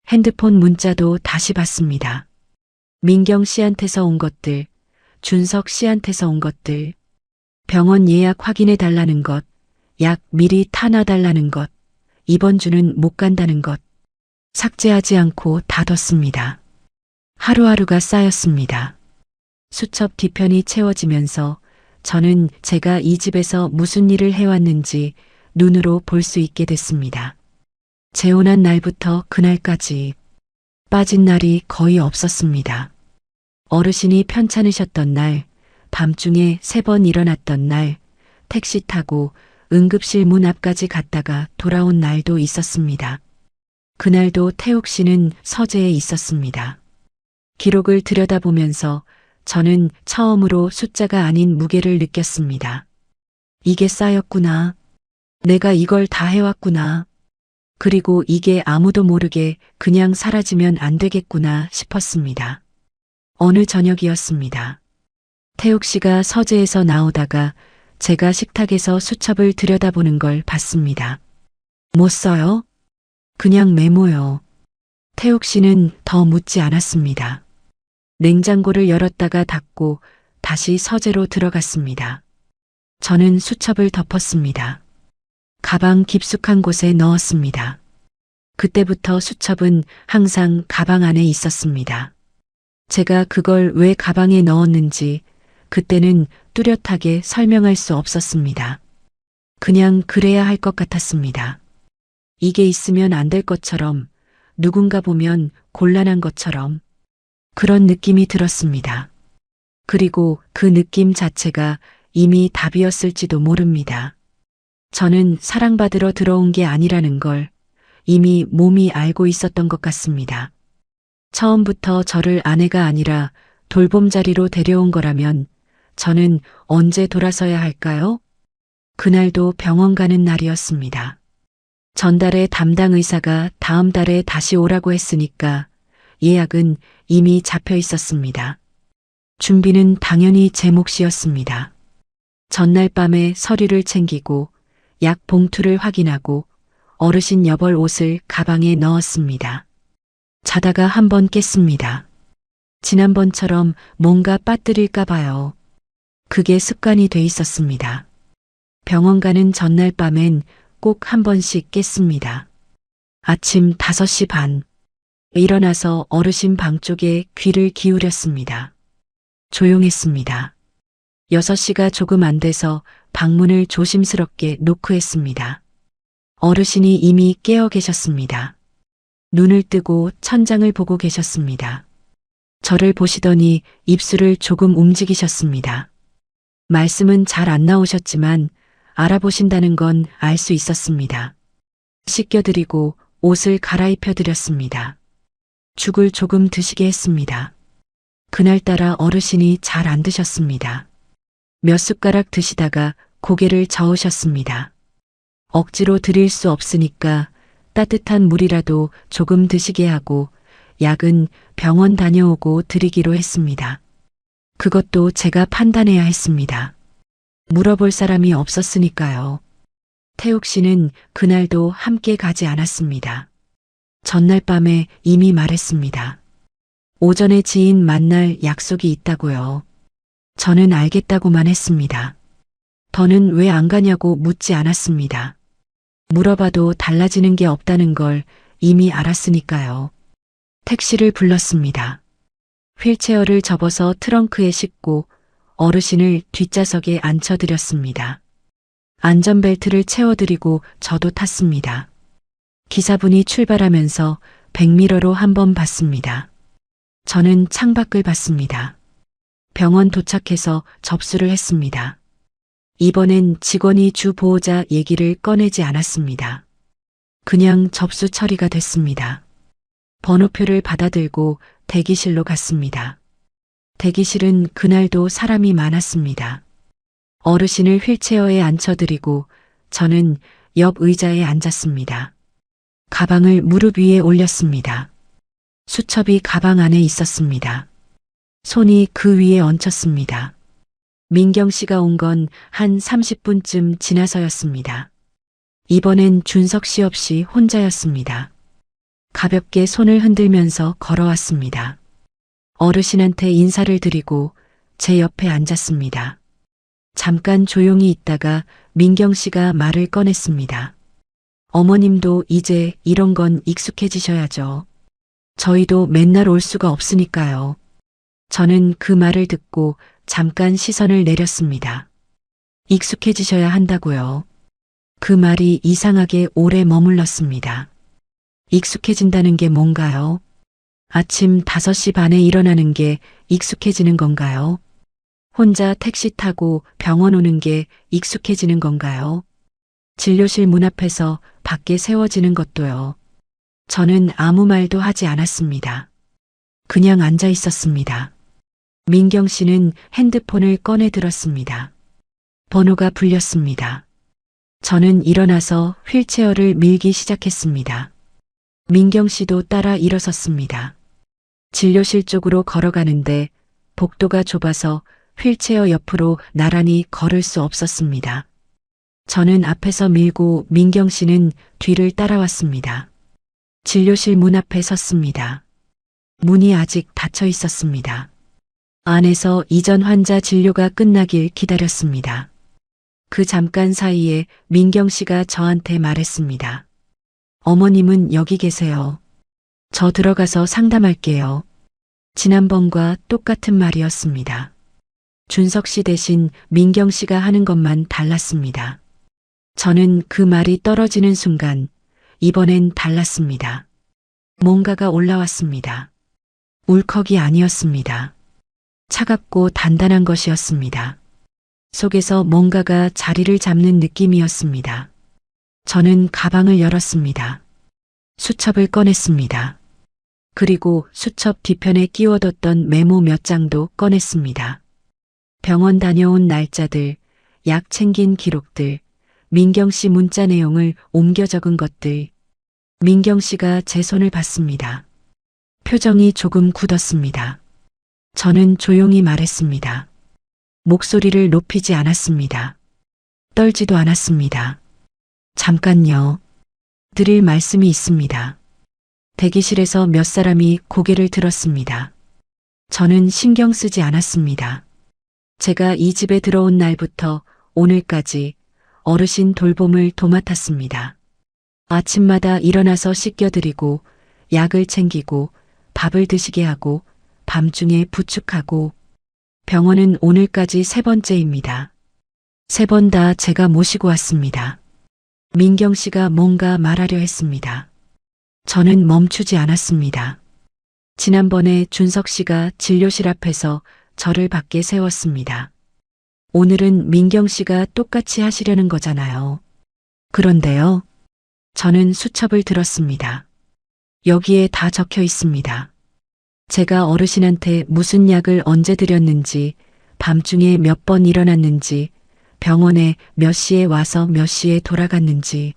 핸드폰 문자도 다시 봤습니다. 민경 씨한테서 온 것들, 준석 씨한테서 온 것들, 병원 예약 확인해 달라는 것, 약 미리 타놔 달라는 것, 이번 주는 못 간다는 것, 삭제하지 않고 닫았습니다. 하루하루가 쌓였습니다. 수첩 뒤편이 채워지면서 저는 제가 이 집에서 무슨 일을 해왔는지 눈으로 볼 수 있게 됐습니다. 재혼한 날부터 그날까지 빠진 날이 거의 없었습니다. 어르신이 편찮으셨던 날, 밤중에 3번 일어났던 날, 택시 타고 응급실 문 앞까지 갔다가 돌아온 날도 있었습니다. 그날도 태욱 씨는 서재에 있었습니다. 기록을 들여다보면서 저는 처음으로 숫자가 아닌 무게를 느꼈습니다. 이게 쌓였구나. 내가 이걸 다 해왔구나. 그리고 이게 아무도 모르게 그냥 사라지면 안 되겠구나 싶었습니다. 어느 저녁이었습니다. 태욱 씨가 서재에서 나오다가 제가 식탁에서 수첩을 들여다보는 걸 봤습니다. 뭐 써요? 그냥 메모요. 태욱 씨는 더 묻지 않았습니다. 냉장고를 열었다가 닫고 다시 서재로 들어갔습니다. 저는 수첩을 덮었습니다. 가방 깊숙한 곳에 넣었습니다. 그때부터 수첩은 항상 가방 안에 있었습니다. 제가 그걸 왜 가방에 넣었는지 그때는 뚜렷하게 설명할 수 없었습니다. 그냥 그래야 할 것 같았습니다. 이게 있으면 안 될 것처럼, 누군가 보면 곤란한 것처럼 그런 느낌이 들었습니다. 그리고 그 느낌 자체가 이미 답이었을지도 모릅니다. 저는 사랑받으러 들어온 게 아니라는 걸 이미 몸이 알고 있었던 것 같습니다. 처음부터 저를 아내가 아니라 돌봄자리로 데려온 거라면 저는 언제 돌아서야 할까요? 그날도 병원 가는 날이었습니다. 전달의 담당 의사가 다음 달에 다시 오라고 했으니까 예약은 이미 잡혀 있었습니다. 준비는 당연히 제 몫이었습니다. 전날 밤에 서류를 챙기고 약 봉투를 확인하고 어르신 여벌 옷을 가방에 넣었습니다. 자다가 한번 깼습니다. 지난번처럼 뭔가 빠뜨릴까 봐요. 그게 습관이 돼 있었습니다. 병원 가는 전날 밤엔 꼭 한 번씩 깼습니다. 아침 5시 반. 일어나서 어르신 방 쪽에 귀를 기울였습니다. 조용했습니다. 6시가 조금 안 돼서 방문을 조심스럽게 노크했습니다. 어르신이 이미 깨어 계셨습니다. 눈을 뜨고 천장을 보고 계셨습니다. 저를 보시더니 입술을 조금 움직이셨습니다. 말씀은 잘 안 나오셨지만 알아보신다는 건 알 수 있었습니다. 씻겨드리고 옷을 갈아입혀 드렸습니다. 죽을 조금 드시게 했습니다. 그날따라 어르신이 잘 안 드셨습니다. 몇 숟가락 드시다가 고개를 저으셨습니다. 억지로 드릴 수 없으니까 따뜻한 물이라도 조금 드시게 하고 약은 병원 다녀오고 드리기로 했습니다. 그것도 제가 판단해야 했습니다. 물어볼 사람이 없었으니까요. 태욱 씨는 그날도 함께 가지 않았습니다. 전날 밤에 이미 말했습니다. 오전에 지인 만날 약속이 있다고요. 저는 알겠다고만 했습니다. 더는 왜 안 가냐고 묻지 않았습니다. 물어봐도 달라지는 게 없다는 걸 이미 알았으니까요. 택시를 불렀습니다. 휠체어를 접어서 트렁크에 싣고 어르신을 뒷좌석에 앉혀드렸습니다. 안전벨트를 채워드리고 저도 탔습니다. 기사분이 출발하면서 백미러로 한번 봤습니다. 저는 창밖을 봤습니다. 병원 도착해서 접수를 했습니다. 이번엔 직원이 주 보호자 얘기를 꺼내지 않았습니다. 그냥 접수 처리가 됐습니다. 번호표를 받아들고 대기실로 갔습니다. 대기실은 그날도 사람이 많았습니다. 어르신을 휠체어에 앉혀드리고 저는 옆 의자에 앉았습니다. 가방을 무릎 위에 올렸습니다. 수첩이 가방 안에 있었습니다. 손이 그 위에 얹혔습니다. 민경 씨가 온 건 한 30분쯤 지나서였습니다. 이번엔 준석 씨 없이 혼자였습니다. 가볍게 손을 흔들면서 걸어왔습니다. 어르신한테 인사를 드리고 제 옆에 앉았습니다. 잠깐 조용히 있다가 민경 씨가 말을 꺼냈습니다. 어머님도 이제 이런 건 익숙해지셔야죠. 저희도 맨날 올 수가 없으니까요. 저는 그 말을 듣고 잠깐 시선을 내렸습니다. 익숙해지셔야 한다고요. 그 말이 이상하게 오래 머물렀습니다. 익숙해진다는 게 뭔가요? 아침 5시 반에 일어나는 게 익숙해지는 건가요? 혼자 택시 타고 병원 오는 게 익숙해지는 건가요? 진료실 문 앞에서 밖에 세워지는 것도요. 저는 아무 말도 하지 않았습니다. 그냥 앉아 있었습니다. 민경 씨는 핸드폰을 꺼내 들었습니다. 번호가 불렸습니다. 저는 일어나서 휠체어를 밀기 시작했습니다. 민경 씨도 따라 일어섰습니다. 진료실 쪽으로 걸어가는데 복도가 좁아서 휠체어 옆으로 나란히 걸을 수 없었습니다. 저는 앞에서 밀고 민경 씨는 뒤를 따라왔습니다. 진료실 문 앞에 섰습니다. 문이 아직 닫혀 있었습니다. 안에서 이전 환자 진료가 끝나길 기다렸습니다. 그 잠깐 사이에 민경 씨가 저한테 말했습니다. 어머님은 여기 계세요. 저 들어가서 상담할게요. 지난번과 똑같은 말이었습니다. 준석 씨 대신 민경 씨가 하는 것만 달랐습니다. 저는 그 말이 떨어지는 순간 이번엔 달랐습니다. 뭔가가 올라왔습니다. 울컥이 아니었습니다. 차갑고 단단한 것이었습니다. 속에서 뭔가가 자리를 잡는 느낌이었습니다. 저는 가방을 열었습니다. 수첩을 꺼냈습니다. 그리고 수첩 뒤편에 끼워뒀던 메모 몇 장도 꺼냈습니다. 병원 다녀온 날짜들, 약 챙긴 기록들, 민경 씨 문자 내용을 옮겨 적은 것들. 민경 씨가 제 손을 봤습니다. 표정이 조금 굳었습니다. 저는 조용히 말했습니다. 목소리를 높이지 않았습니다. 떨지도 않았습니다. 잠깐요. 드릴 말씀이 있습니다. 대기실에서 몇 사람이 고개를 들었습니다. 저는 신경 쓰지 않았습니다. 제가 이 집에 들어온 날부터 오늘까지 어르신 돌봄을 도맡았습니다. 아침마다 일어나서 씻겨드리고 약을 챙기고 밥을 드시게 하고 밤중에 부축하고 병원은 오늘까지 3번째입니다. 3번 다 제가 모시고 왔습니다. 민경 씨가 뭔가 말하려 했습니다. 저는 멈추지 않았습니다. 지난번에 준석 씨가 진료실 앞에서 저를 밖에 세웠습니다. 오늘은 민경 씨가 똑같이 하시려는 거잖아요. 그런데요. 저는 수첩을 들었습니다. 여기에 다 적혀 있습니다. 제가 어르신한테 무슨 약을 언제 드렸는지, 밤중에 몇 번 일어났는지, 병원에 몇 시에 와서 몇 시에 돌아갔는지,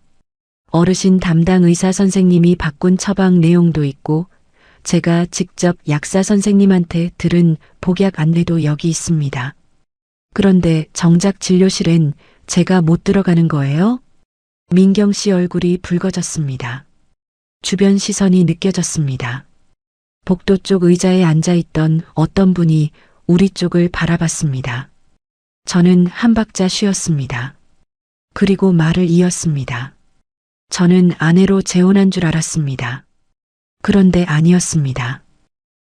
어르신 담당 의사 선생님이 바꾼 처방 내용도 있고, 제가 직접 약사 선생님한테 들은 복약 안내도 여기 있습니다. 그런데 정작 진료실엔 제가 못 들어가는 거예요? 민경 씨 얼굴이 붉어졌습니다. 주변 시선이 느껴졌습니다. 복도 쪽 의자에 앉아있던 어떤 분이 우리 쪽을 바라봤습니다. 저는 한 박자 쉬었습니다. 그리고 말을 이었습니다. 저는 아내로 재혼한 줄 알았습니다. 그런데 아니었습니다.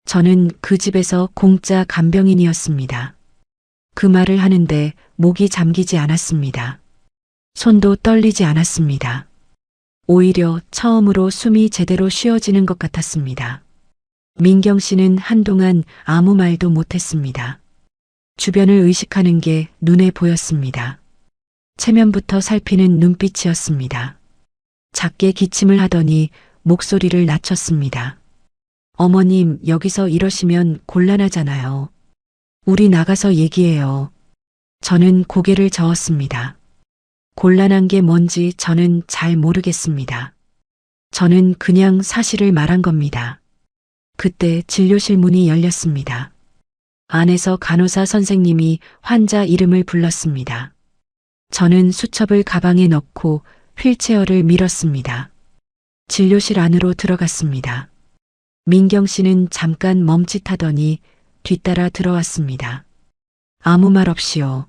저는 그 집에서 공짜 간병인이었습니다. 그 말을 하는데 목이 잠기지 않았습니다. 손도 떨리지 않았습니다. 오히려 처음으로 숨이 제대로 쉬어지는 것 같았습니다. 민경 씨는 한동안 아무 말도 못했습니다. 주변을 의식하는 게 눈에 보였습니다. 체면부터 살피는 눈빛이었습니다. 작게 기침을 하더니 목소리를 낮췄습니다. 어머님, 여기서 이러시면 곤란하잖아요. 우리 나가서 얘기해요. 저는 고개를 저었습니다. 곤란한 게 뭔지 저는 잘 모르겠습니다. 저는 그냥 사실을 말한 겁니다. 그때 진료실 문이 열렸습니다. 안에서 간호사 선생님이 환자 이름을 불렀습니다. 저는 수첩을 가방에 넣고 휠체어를 밀었습니다. 진료실 안으로 들어갔습니다. 민경 씨는 잠깐 멈칫하더니 뒤따라 들어왔습니다. 아무 말 없이요.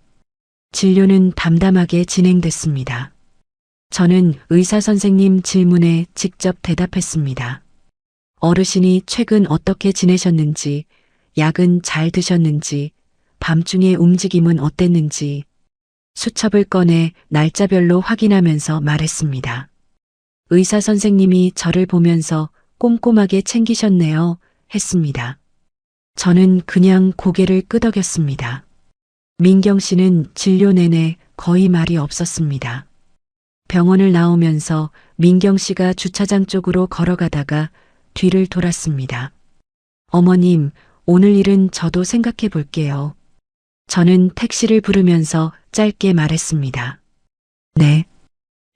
진료는 담담하게 진행됐습니다. 저는 의사 선생님 질문에 직접 대답했습니다. 어르신이 최근 어떻게 지내셨는지, 약은 잘 드셨는지, 밤중에 움직임은 어땠는지, 수첩을 꺼내 날짜별로 확인하면서 말했습니다. 의사 선생님이 저를 보면서 꼼꼼하게 챙기셨네요, 했습니다. 저는 그냥 고개를 끄덕였습니다. 민경 씨는 진료 내내 거의 말이 없었습니다. 병원을 나오면서 민경 씨가 주차장 쪽으로 걸어가다가 뒤를 돌았습니다. 어머님, 오늘 일은 저도 생각해 볼게요. 저는 택시를 부르면서 짧게 말했습니다. 네,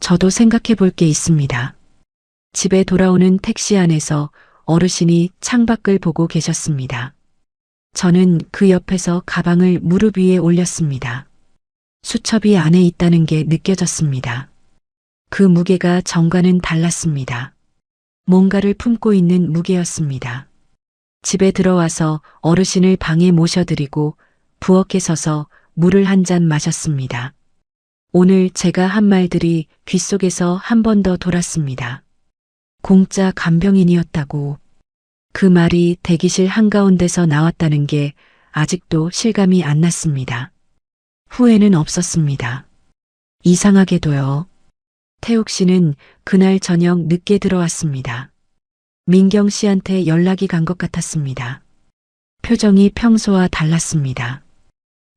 저도 생각해 볼 게 있습니다. 집에 돌아오는 택시 안에서 어르신이 창밖을 보고 계셨습니다. 저는 그 옆에서 가방을 무릎 위에 올렸습니다. 수첩이 안에 있다는 게 느껴졌습니다. 그 무게가 전과는 달랐습니다. 뭔가를 품고 있는 무게였습니다. 집에 들어와서 어르신을 방에 모셔드리고 부엌에 서서 물을 한 잔 마셨습니다. 오늘 제가 한 말들이 귓속에서 한 번 더 돌았습니다. 공짜 간병인이었다고. 그 말이 대기실 한가운데서 나왔다는 게 아직도 실감이 안 났습니다. 후회는 없었습니다. 이상하게도요. 태욱 씨는 그날 저녁 늦게 들어왔습니다. 민경 씨한테 연락이 간 것 같았습니다. 표정이 평소와 달랐습니다.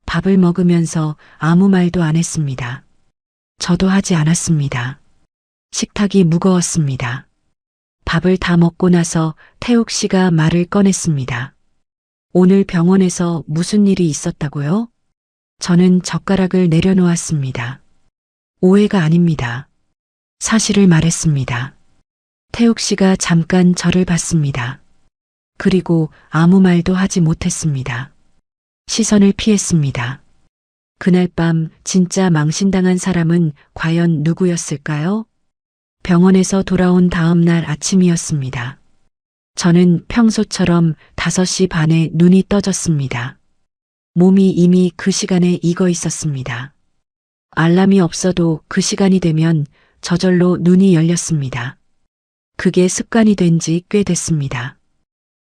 밥을 먹으면서 아무 말도 안 했습니다. 저도 하지 않았습니다. 식탁이 무거웠습니다. 밥을 다 먹고 나서 태욱 씨가 말을 꺼냈습니다. 오늘 병원에서 무슨 일이 있었다고요? 저는 젓가락을 내려놓았습니다. 오해가 아닙니다. 사실을 말했습니다. 태욱 씨가 잠깐 저를 봤습니다. 그리고 아무 말도 하지 못했습니다. 시선을 피했습니다. 그날 밤 진짜 망신당한 사람은 과연 누구였을까요? 병원에서 돌아온 다음 날 아침이었습니다. 저는 평소처럼 5시 반에 눈이 떠졌습니다. 몸이 이미 그 시간에 익어 있었습니다. 알람이 없어도 그 시간이 되면 저절로 눈이 열렸습니다. 그게 습관이 된 지 꽤 됐습니다.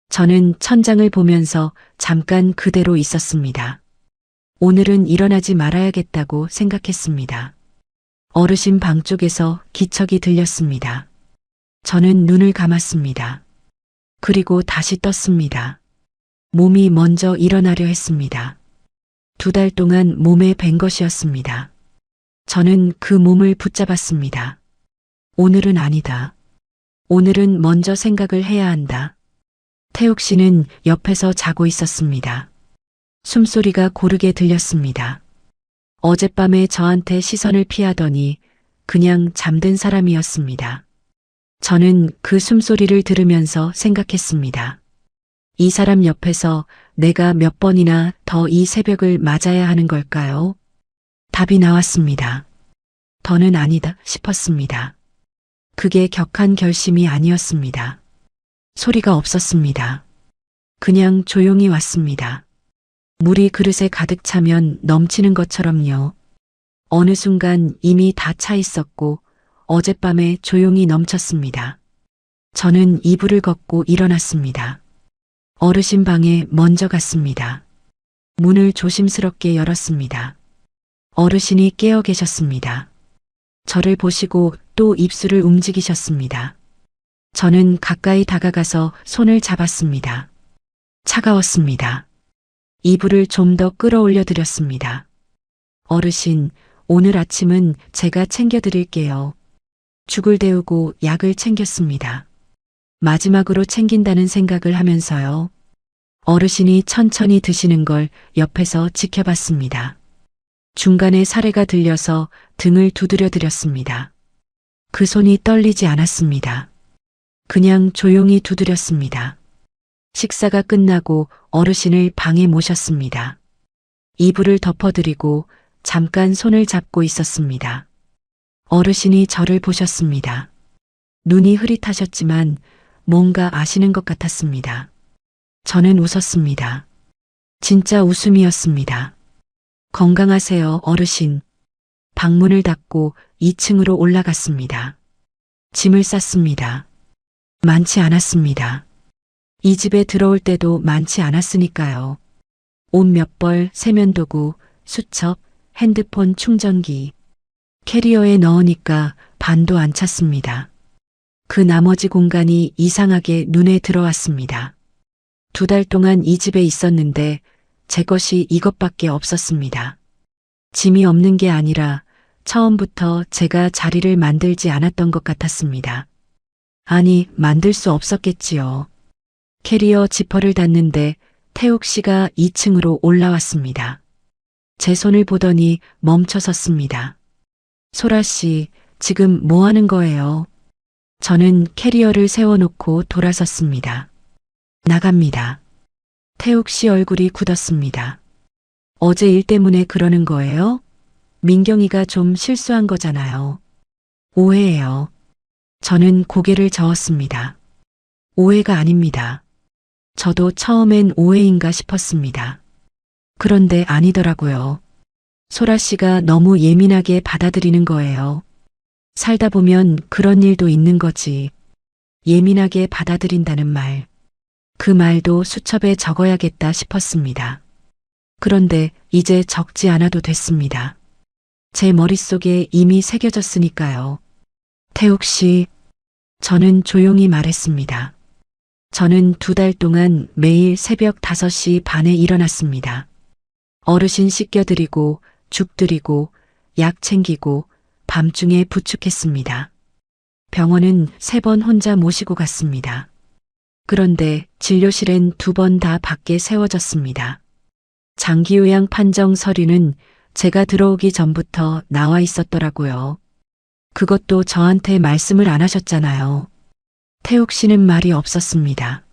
저는 천장을 보면서 잠깐 그대로 있었습니다. 오늘은 일어나지 말아야겠다고 생각했습니다. 어르신 방 쪽에서 기척이 들렸습니다. 저는 눈을 감았습니다. 그리고 다시 떴습니다. 몸이 먼저 일어나려 했습니다. 2달 동안 몸에 밴 것이었습니다. 저는 그 몸을 붙잡았습니다. 오늘은 아니다. 오늘은 먼저 생각을 해야 한다. 태욱 씨는 옆에서 자고 있었습니다. 숨소리가 고르게 들렸습니다. 어젯밤에 저한테 시선을 피하더니 그냥 잠든 사람이었습니다. 저는 그 숨소리를 들으면서 생각했습니다. 이 사람 옆에서 내가 몇 번이나 더 이 새벽을 맞아야 하는 걸까요? 답이 나왔습니다. 더는 아니다 싶었습니다. 그게 격한 결심이 아니었습니다. 소리가 없었습니다. 그냥 조용히 왔습니다. 물이 그릇에 가득 차면 넘치는 것처럼요. 어느 순간 이미 다 차 있었고 어젯밤에 조용히 넘쳤습니다. 저는 이불을 걷고 일어났습니다. 어르신 방에 먼저 갔습니다. 문을 조심스럽게 열었습니다. 어르신이 깨어 계셨습니다. 저를 보시고 또 입술을 움직이셨습니다. 저는 가까이 다가가서 손을 잡았습니다. 차가웠습니다. 이불을 좀 더 끌어올려 드렸습니다. 어르신, 오늘 아침은 제가 챙겨드릴게요. 죽을 데우고 약을 챙겼습니다. 마지막으로 챙긴다는 생각을 하면서요. 어르신이 천천히 드시는 걸 옆에서 지켜봤습니다. 중간에 사례가 들려서 등을 두드려 드렸습니다. 그 손이 떨리지 않았습니다. 그냥 조용히 두드렸습니다. 식사가 끝나고 어르신을 방에 모셨습니다. 이불을 덮어드리고 잠깐 손을 잡고 있었습니다. 어르신이 저를 보셨습니다. 눈이 흐릿하셨지만 뭔가 아시는 것 같았습니다. 저는 웃었습니다. 진짜 웃음이었습니다. 건강하세요, 어르신. 방문을 닫고 2층으로 올라갔습니다. 짐을 쌌습니다. 많지 않았습니다. 이 집에 들어올 때도 많지 않았으니까요. 옷 몇 벌, 세면도구, 수첩, 핸드폰 충전기. 캐리어에 넣으니까 반도 안 찼습니다. 그 나머지 공간이 이상하게 눈에 들어왔습니다. 2달 동안 이 집에 있었는데 제 것이 이것밖에 없었습니다. 짐이 없는 게 아니라 처음부터 제가 자리를 만들지 않았던 것 같았습니다. 아니, 만들 수 없었겠지요. 캐리어 지퍼를 닫는데 태욱 씨가 2층으로 올라왔습니다. 제 손을 보더니 멈춰 섰습니다. 소라 씨, 지금 뭐 하는 거예요? 저는 캐리어를 세워놓고 돌아섰습니다. 나갑니다. 태욱 씨 얼굴이 굳었습니다. 어제 일 때문에 그러는 거예요? 민경이가 좀 실수한 거잖아요. 오해예요. 저는 고개를 저었습니다. 오해가 아닙니다. 저도 처음엔 오해인가 싶었습니다. 그런데 아니더라고요. 소라 씨가 너무 예민하게 받아들이는 거예요. 살다 보면 그런 일도 있는 거지. 예민하게 받아들인다는 말. 그 말도 수첩에 적어야겠다 싶었습니다. 그런데 이제 적지 않아도 됐습니다. 제 머릿속에 이미 새겨졌으니까요. 태욱 씨, 저는 조용히 말했습니다. 저는 2달 동안 매일 새벽 5시 반에 일어났습니다. 어르신 씻겨드리고 죽 드리고 약 챙기고 밤중에 부축했습니다. 병원은 3번 혼자 모시고 갔습니다. 그런데 진료실엔 2번 다 밖에 세워졌습니다. 장기요양 판정 서류는 제가 들어오기 전부터 나와 있었더라고요. 그것도 저한테 말씀을 안 하셨잖아요. 태욱 씨는 말이 없었습니다.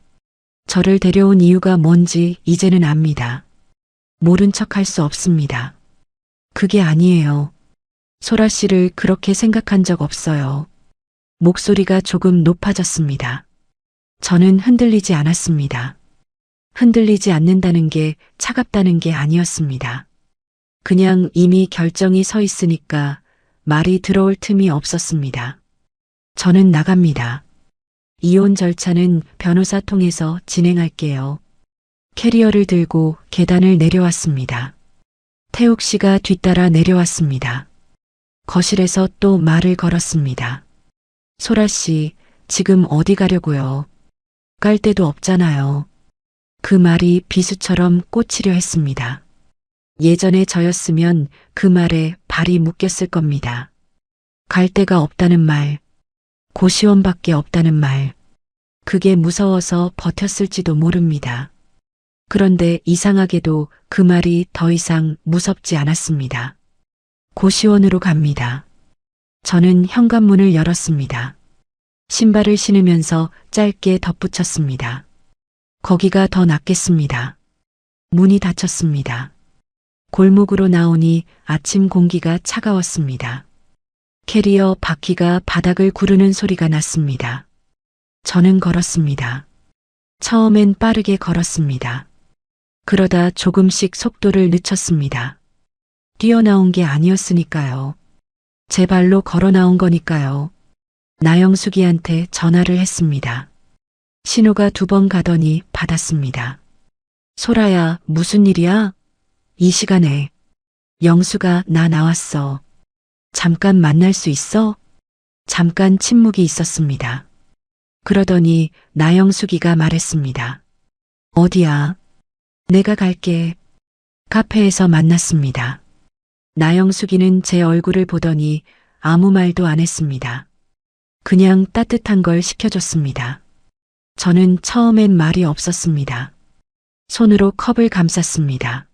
저를 데려온 이유가 뭔지 이제는 압니다. 모른 척 할 수 없습니다. 그게 아니에요. 소라 씨를 그렇게 생각한 적 없어요. 목소리가 조금 높아졌습니다. 저는 흔들리지 않았습니다. 흔들리지 않는다는 게 차갑다는 게 아니었습니다. 그냥 이미 결정이 서 있으니까 말이 들어올 틈이 없었습니다. 저는 나갑니다. 이혼 절차는 변호사 통해서 진행할게요. 캐리어를 들고 계단을 내려왔습니다. 태욱 씨가 뒤따라 내려왔습니다. 거실에서 또 말을 걸었습니다. 소라 씨, 지금 어디 가려고요? 갈 데도 없잖아요. 그 말이 비수처럼 꽂히려 했습니다. 예전에 저였으면 그 말에 발이 묶였을 겁니다. 갈 데가 없다는 말, 고시원밖에 없다는 말, 그게 무서워서 버텼을지도 모릅니다. 그런데 이상하게도 그 말이 더 이상 무섭지 않았습니다. 고시원으로 갑니다. 저는 현관문을 열었습니다. 신발을 신으면서 짧게 덧붙였습니다. 거기가 더 낫겠습니다. 문이 닫혔습니다. 골목으로 나오니 아침 공기가 차가웠습니다. 캐리어 바퀴가 바닥을 구르는 소리가 났습니다. 저는 걸었습니다. 처음엔 빠르게 걸었습니다. 그러다 조금씩 속도를 늦췄습니다. 뛰어나온 게 아니었으니까요. 제 발로 걸어 나온 거니까요. 나영숙이한테 전화를 했습니다. 신호가 2번 가더니 받았습니다. 소라야, 무슨 일이야? 이 시간에. 영수가 나 나왔어. 잠깐 만날 수 있어? 잠깐 침묵이 있었습니다. 그러더니 나영숙이가 말했습니다. 어디야? 내가 갈게. 카페에서 만났습니다. 나영숙이는 제 얼굴을 보더니 아무 말도 안 했습니다. 그냥 따뜻한 걸 시켜줬습니다. 저는 처음엔 말이 없었습니다. 손으로 컵을 감쌌습니다.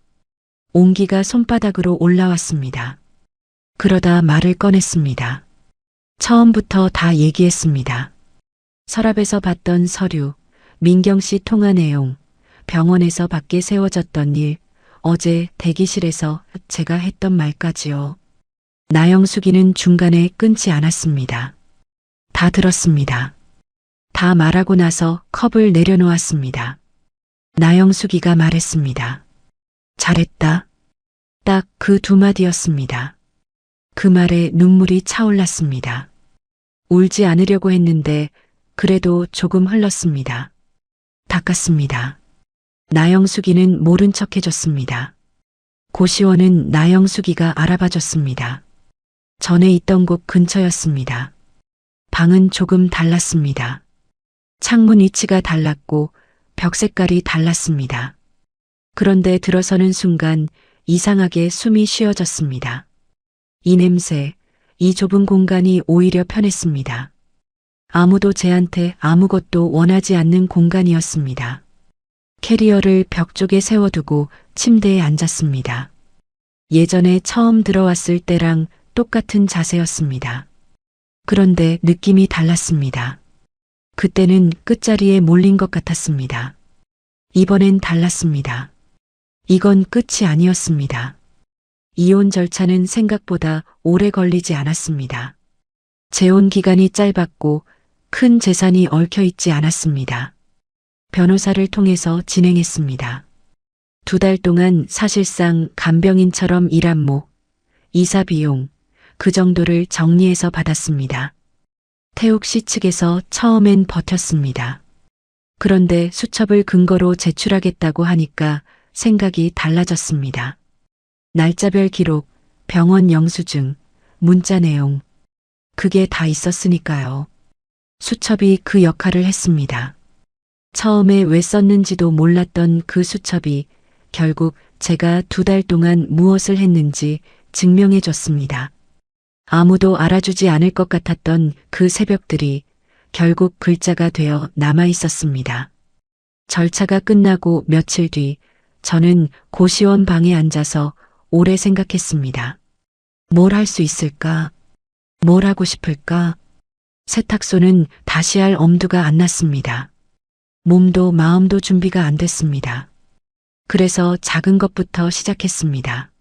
온기가 손바닥으로 올라왔습니다. 그러다 말을 꺼냈습니다. 처음부터 다 얘기했습니다. 서랍에서 봤던 서류, 민경 씨 통화 내용, 병원에서 밖에 세워졌던 일, 어제 대기실에서 제가 했던 말까지요. 나영숙이는 중간에 끊지 않았습니다. 다 들었습니다. 다 말하고 나서 컵을 내려놓았습니다. 나영숙이가 말했습니다. 잘했다. 딱 그 두 마디였습니다. 그 말에 눈물이 차올랐습니다. 울지 않으려고 했는데 그래도 조금 흘렀습니다. 닦았습니다. 나영숙이는 모른 척 해줬습니다. 고시원은 나영숙이가 알아봐줬습니다. 전에 있던 곳 근처였습니다. 방은 조금 달랐습니다. 창문 위치가 달랐고 벽 색깔이 달랐습니다. 그런데 들어서는 순간 이상하게 숨이 쉬어졌습니다. 이 냄새, 이 좁은 공간이 오히려 편했습니다. 아무도 제한테 아무것도 원하지 않는 공간이었습니다. 캐리어를 벽 쪽에 세워두고 침대에 앉았습니다. 예전에 처음 들어왔을 때랑 똑같은 자세였습니다. 그런데 느낌이 달랐습니다. 그때는 끝자리에 몰린 것 같았습니다. 이번엔 달랐습니다. 이건 끝이 아니었습니다. 이혼 절차는 생각보다 오래 걸리지 않았습니다. 재혼 기간이 짧았고 큰 재산이 얽혀 있지 않았습니다. 변호사를 통해서 진행했습니다. 2달 동안 사실상 간병인처럼 일한 이사 비용, 그 정도를 정리해서 받았습니다. 태욱 씨 측에서 처음엔 버텼습니다. 그런데 수첩을 근거로 제출하겠다고 하니까 생각이 달라졌습니다. 날짜별 기록, 병원 영수증, 문자 내용, 그게 다 있었으니까요. 수첩이 그 역할을 했습니다. 처음에 왜 썼는지도 몰랐던 그 수첩이 결국 제가 2달 동안 무엇을 했는지 증명해 줬습니다. 아무도 알아주지 않을 것 같았던 그 새벽들이 결국 글자가 되어 남아 있었습니다. 절차가 끝나고 며칠 뒤 저는 고시원 방에 앉아서 오래 생각했습니다. 뭘 할 수 있을까? 뭘 하고 싶을까? 세탁소는 다시 할 엄두가 안 났습니다. 몸도 마음도 준비가 안 됐습니다. 그래서 작은 것부터 시작했습니다.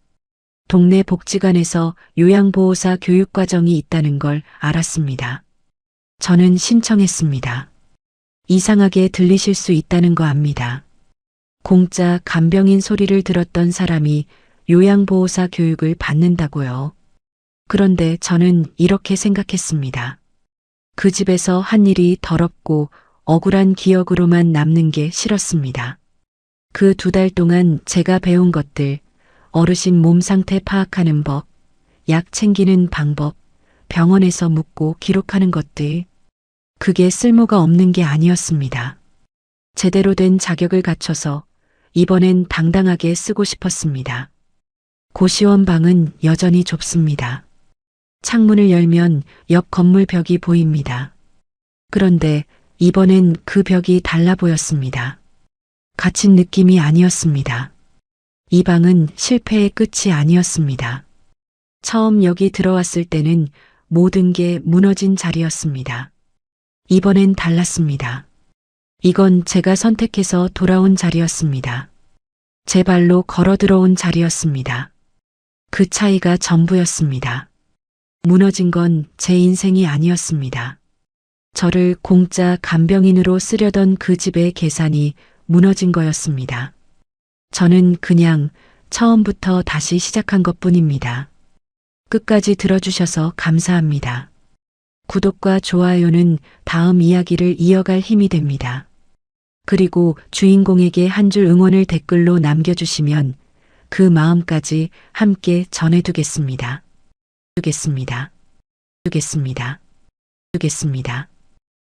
동네 복지관에서 요양보호사 교육과정이 있다는 걸 알았습니다. 저는 신청했습니다. 이상하게 들리실 수 있다는 거 압니다. 공짜 간병인 소리를 들었던 사람이 요양보호사 교육을 받는다고요. 그런데 저는 이렇게 생각했습니다. 그 집에서 한 일이 더럽고 억울한 기억으로만 남는 게 싫었습니다. 그 2달 동안 제가 배운 것들, 어르신 몸 상태 파악하는 법, 약 챙기는 방법, 병원에서 묻고 기록하는 것들, 그게 쓸모가 없는 게 아니었습니다. 제대로 된 자격을 갖춰서 이번엔 당당하게 쓰고 싶었습니다. 고시원 방은 여전히 좁습니다. 창문을 열면 옆 건물 벽이 보입니다. 그런데 이번엔 그 벽이 달라 보였습니다. 갇힌 느낌이 아니었습니다. 이 방은 실패의 끝이 아니었습니다. 처음 여기 들어왔을 때는 모든 게 무너진 자리였습니다. 이번엔 달랐습니다. 이건 제가 선택해서 돌아온 자리였습니다. 제 발로 걸어 들어온 자리였습니다. 그 차이가 전부였습니다. 무너진 건 제 인생이 아니었습니다. 저를 공짜 간병인으로 쓰려던 그 집의 계산이 무너진 거였습니다. 저는 그냥 처음부터 다시 시작한 것뿐입니다. 끝까지 들어주셔서 감사합니다. 구독과 좋아요는 다음 이야기를 이어갈 힘이 됩니다. 그리고 주인공에게 한 줄 응원을 댓글로 남겨주시면 그 마음까지 함께 전해두겠습니다. 두겠습니다.